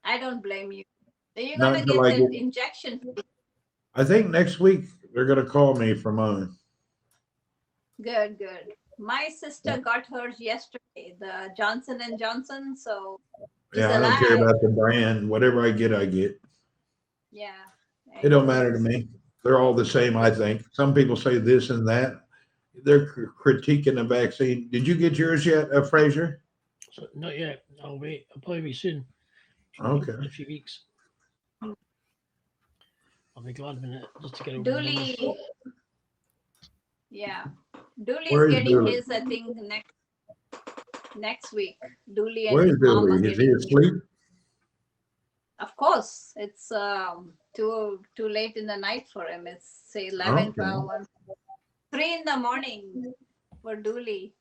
[SPEAKER 2] I don't blame you. So you're
[SPEAKER 7] Not
[SPEAKER 2] going to
[SPEAKER 7] until
[SPEAKER 2] get
[SPEAKER 7] I
[SPEAKER 2] that
[SPEAKER 7] get,
[SPEAKER 2] injection.
[SPEAKER 7] I think next week they're going to call me for mine.
[SPEAKER 2] Good, good. My sister got hers yesterday, the Johnson and Johnson. So she's
[SPEAKER 7] Yeah, I don't care
[SPEAKER 2] alive.
[SPEAKER 7] about the brand. Whatever I get, I get.
[SPEAKER 2] Yeah.
[SPEAKER 7] It don't matter to me. They're all the same, I think. Some people say this and that. They're critiquing the vaccine. Did you get yours yet, Fraser?
[SPEAKER 4] So, not yet. I'll wait. I'll probably be soon.
[SPEAKER 7] Okay.
[SPEAKER 4] In a few weeks. I'll be glad of it just to get over
[SPEAKER 2] Dooley.
[SPEAKER 4] the
[SPEAKER 2] Yeah. Dooley's
[SPEAKER 7] Where is
[SPEAKER 2] getting
[SPEAKER 7] Dooley?
[SPEAKER 2] his, I think, next week. Dooley and
[SPEAKER 7] Where
[SPEAKER 2] his
[SPEAKER 7] is
[SPEAKER 2] mom are
[SPEAKER 7] Dooley? Is he
[SPEAKER 2] getting.
[SPEAKER 7] asleep?
[SPEAKER 2] Of course. It's too late in the night for him. It's say 11,
[SPEAKER 7] Okay.
[SPEAKER 2] 12, 1, 3 in the morning for Dooley.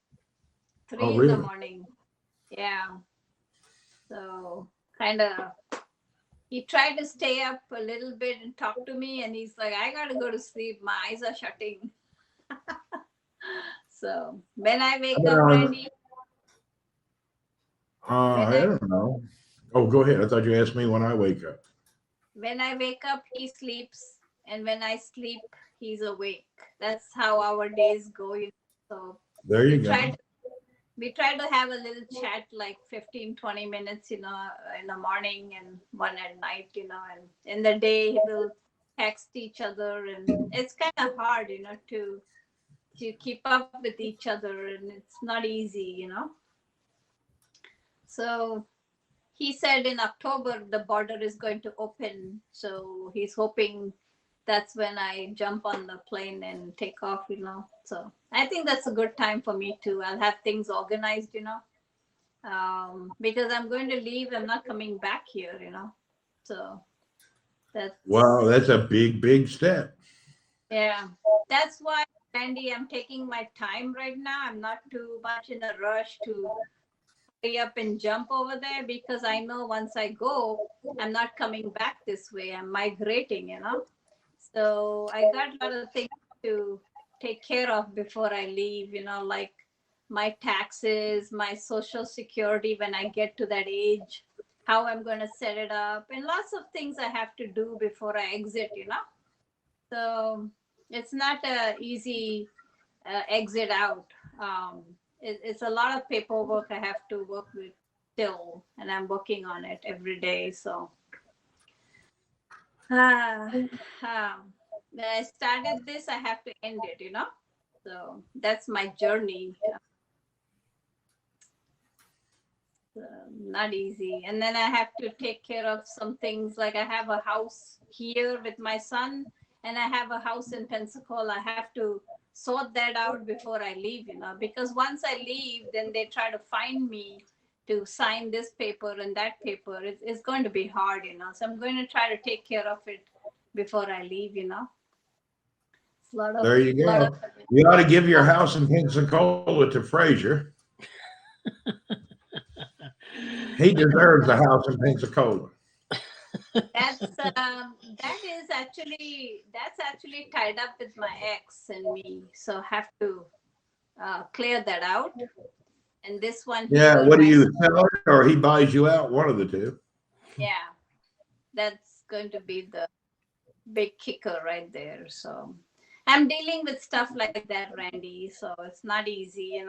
[SPEAKER 2] 3
[SPEAKER 7] Oh,
[SPEAKER 2] in the
[SPEAKER 7] really?
[SPEAKER 2] morning. Yeah. So kind of, he tried to stay up a little bit and talk to me, and he's like, I gotta go to sleep. My eyes are shutting. So when I wake up, Randy, when
[SPEAKER 7] I don't know. Oh, go ahead. I thought you asked me when I wake up.
[SPEAKER 2] when I wake up, he sleeps, and when I sleep, he's awake. That's how our days go. So
[SPEAKER 7] There
[SPEAKER 2] we
[SPEAKER 7] you go.
[SPEAKER 2] try to have a little chat, like 15-20 minutes, in the morning and one at night, and in the day we'll text each other, and it's kind of hard, to keep up with each other, and it's not easy. So he said in October the border is going to open, so he's hoping that's when I jump on the plane and take off. So I think that's a good time for me too. I'll have things organized, because I'm going to leave. I'm not coming back here, So that's
[SPEAKER 7] Wow, that's a big, big step.
[SPEAKER 2] yeah. That's why, Randy, I'm taking my time right now. I'm not too much in a rush to hurry up and jump over there, because I know once I go, I'm not coming back this way. I'm migrating. So I got a lot of things to take care of before I leave, like my taxes, my social security when I get to that age, how I'm going to set it up, and lots of things I have to do before I exit. So it's not a easy exit out. It's a lot of paperwork I have to work with still, and I'm working on it every day. So when I started this, I have to end it. So that's my journey. Not easy. And then I have to take care of some things, like I have a house here with my son, and I have a house in Pensacola. I have to sort that out before I leave, because once I leave, then they try to find me to sign this paper and that paper. It's going to be hard, So I'm going to try to take care of it before I leave, It's a lot of,
[SPEAKER 7] There you go. You ought to give your house in Pensacola to Frazier. He deserves a house in Pensacola.
[SPEAKER 2] that's actually tied up with my ex and me, so I have to clear that out. And this one,
[SPEAKER 7] Yeah, what do you sell it, or he buys you out? One of the two.
[SPEAKER 2] Yeah, that's going to be the big kicker right there. So I'm dealing with stuff like that, Randy. So it's not easy, And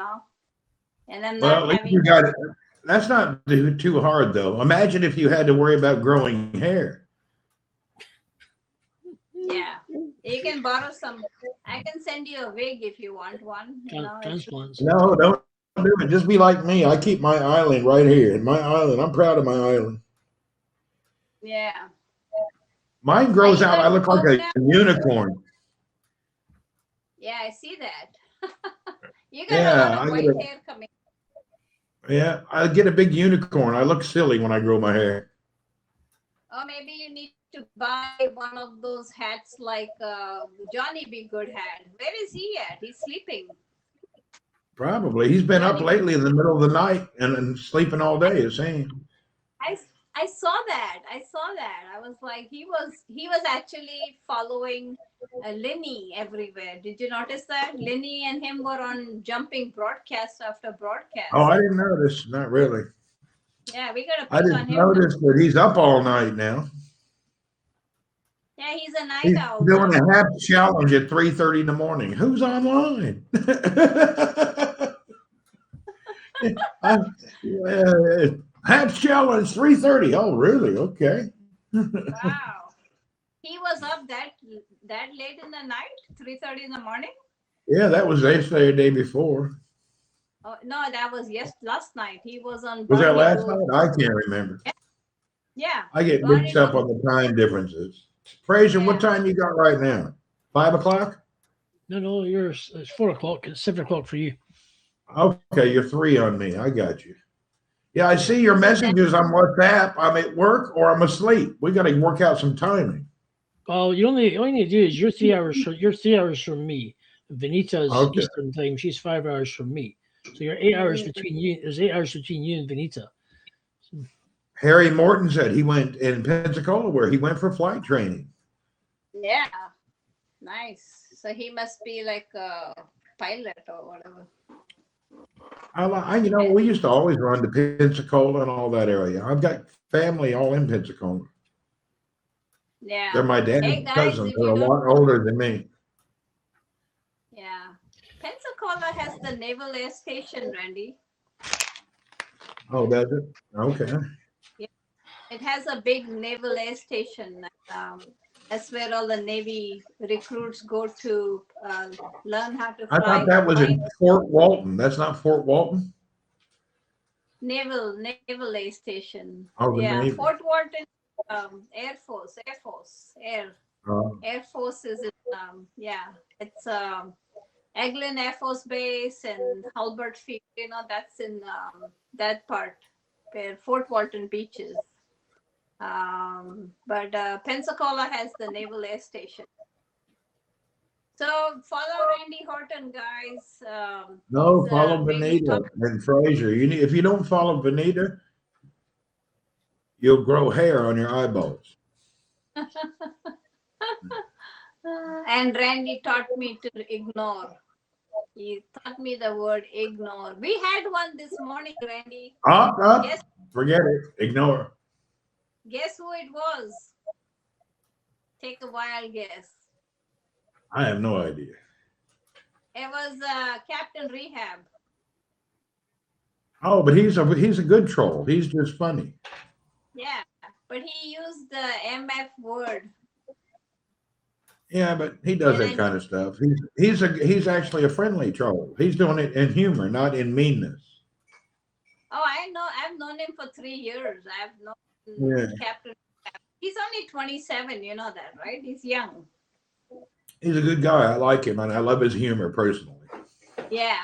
[SPEAKER 2] I'm
[SPEAKER 7] Well,
[SPEAKER 2] not
[SPEAKER 7] at least
[SPEAKER 2] having.
[SPEAKER 7] you got it. That's not too hard, though. Imagine if you had to worry about growing hair.
[SPEAKER 2] Yeah, you can borrow some. I can send you a wig if you want one.
[SPEAKER 4] Transplants.
[SPEAKER 7] No, don't do it. Just be like me. I keep my island right here. And my island, I'm proud of my island.
[SPEAKER 2] Yeah.
[SPEAKER 7] Mine grows out. I look like a unicorn.
[SPEAKER 2] Yeah, I see that. You got a lot of white hair coming.
[SPEAKER 7] Yeah, I get a big unicorn. I look silly when I grow my hair.
[SPEAKER 2] Or maybe you need to buy one of those hats like Johnny B. Good had. Where is he at? He's sleeping.
[SPEAKER 7] Probably. He's been up lately in the middle of the night and sleeping all day, it seems.
[SPEAKER 2] I saw that. I was like, he was actually following Linny everywhere. Did you notice that? Linny and him were on jumping broadcast after broadcast.
[SPEAKER 7] Oh, I didn't notice. Not really.
[SPEAKER 2] Yeah, we got to
[SPEAKER 7] I
[SPEAKER 2] pick on
[SPEAKER 7] didn't
[SPEAKER 2] him.
[SPEAKER 7] notice that he's up all night now.
[SPEAKER 2] Yeah, he's a night owl.
[SPEAKER 7] Doing a half challenge at 3:30 in the morning. Who's online? Half challenge 3:30. Oh, really? Okay.
[SPEAKER 2] Wow. He was up that late in the night, 3:30 in the morning?
[SPEAKER 7] Yeah, that was yesterday, the day before.
[SPEAKER 2] Oh no, that was last night. He was on.
[SPEAKER 7] Was that last night? I can't remember.
[SPEAKER 2] Yeah.
[SPEAKER 7] I get mixed up on the time differences. Frazier, what time you got right now? 5 o'clock?
[SPEAKER 4] No, it's 4 o'clock. It's 7 o'clock for you.
[SPEAKER 7] Okay, you're 3 on me. I got you. Yeah, I see your messages on WhatsApp. I'm at work or I'm asleep. We got to work out some timing.
[SPEAKER 4] Well, all you need to do is you're 3 hours from me. Venita's
[SPEAKER 7] Okay.
[SPEAKER 4] Eastern time. She's 5 hours from me. So you're 8 hours between you. There's 8 hours between you and Venita.
[SPEAKER 7] Harry Morton said he went in Pensacola where he went for flight training.
[SPEAKER 2] Yeah, nice. So he must be like a pilot or whatever.
[SPEAKER 7] We used to always run to Pensacola and all that area. I've got family all in Pensacola.
[SPEAKER 2] Yeah.
[SPEAKER 7] They're my dad's
[SPEAKER 2] Hey guys,
[SPEAKER 7] cousins.
[SPEAKER 2] if
[SPEAKER 7] They're
[SPEAKER 2] you
[SPEAKER 7] a
[SPEAKER 2] don't
[SPEAKER 7] lot older than me.
[SPEAKER 2] Yeah. Pensacola has the Naval Air Station, Randy.
[SPEAKER 7] Oh, does it? Okay.
[SPEAKER 2] It has a big Naval Air Station. That's where all the Navy recruits go to learn how to
[SPEAKER 7] I
[SPEAKER 2] fly
[SPEAKER 7] thought that was in
[SPEAKER 2] planes.
[SPEAKER 7] Fort Walton. That's not Fort Walton?
[SPEAKER 2] Naval Air Station.
[SPEAKER 7] Oh, the
[SPEAKER 2] Yeah,
[SPEAKER 7] Navy.
[SPEAKER 2] Fort Walton, Air Force is in, it's Eglin Air Force Base and Halbert Field. That's in that part where Fort Walton Beach is. But Pensacola has the Naval Air Station. So follow Randy Horton, guys.
[SPEAKER 7] No,
[SPEAKER 2] he's,
[SPEAKER 7] follow
[SPEAKER 2] really
[SPEAKER 7] Benita and Fraser. If you don't follow Benita, you'll grow hair on your eyeballs.
[SPEAKER 2] And Randy taught me to ignore. He taught me the word ignore. We had one this morning, Randy.
[SPEAKER 7] Up. Forget it. Ignore.
[SPEAKER 2] Guess who it was? Take a wild guess.
[SPEAKER 7] I have no idea.
[SPEAKER 2] It was Captain Rehab.
[SPEAKER 7] Oh, but he's a good troll. He's just funny.
[SPEAKER 2] Yeah, but he used the MF word.
[SPEAKER 7] Yeah, but he does that kind of stuff. He's actually a friendly troll. He's doing it in humor, not in meanness.
[SPEAKER 2] Oh, I know. I've known him for 3 years. I've known Captain Rehab. He's only 27. You know that, right? He's young.
[SPEAKER 7] He's a good guy. I like him, and I love his humor personally.
[SPEAKER 2] Yeah.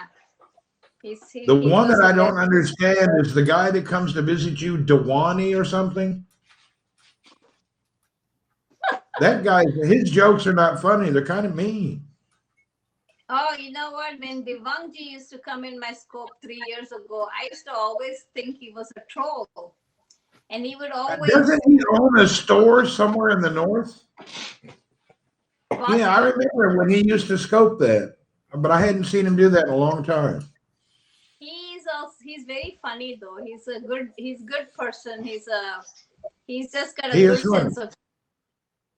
[SPEAKER 7] The one that I don't understand is the guy that comes to visit you, Dewani or something. That guy, his jokes are not funny. They're kind of mean.
[SPEAKER 2] Oh, you know what? When Devangji used to come in my scope 3 years ago, I used to always think he was a troll. And he would always...
[SPEAKER 7] Doesn't he own a store somewhere in the north? Yeah, I remember when he used to scope that. But I hadn't seen him do that in a long time.
[SPEAKER 2] He's very funny though. He's a good person. He's just got a good sense of...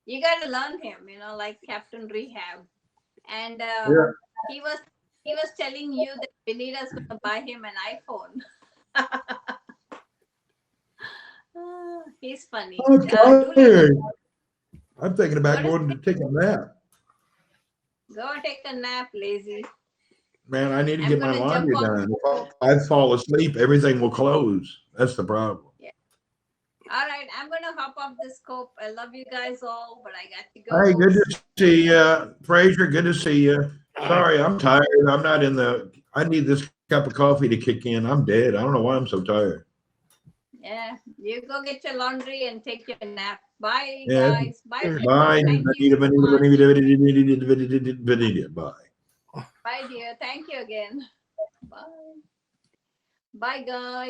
[SPEAKER 2] You got to learn him, like Captain Rehab. And he was telling you that Benita's going to buy him an iPhone. He's funny.
[SPEAKER 7] I'm thinking about going to take a nap.
[SPEAKER 2] Go take a nap, lazy.
[SPEAKER 7] Man, I need to get my laundry done. If I fall asleep, everything will close. That's the problem.
[SPEAKER 2] Yeah. All right, I'm going to hop off the scope. I love you guys all, but I got to go.
[SPEAKER 7] Hey, good to see you. Fraser, good to see you. Sorry, I'm tired. I'm not in the... I need this cup of coffee to kick in. I'm dead. I don't know why I'm so tired.
[SPEAKER 2] Yeah, you go get your laundry and take your nap. Bye, guys. Bye.
[SPEAKER 7] Bye. Bye.
[SPEAKER 2] Bye, dear. Thank you again. Bye. Bye, guys.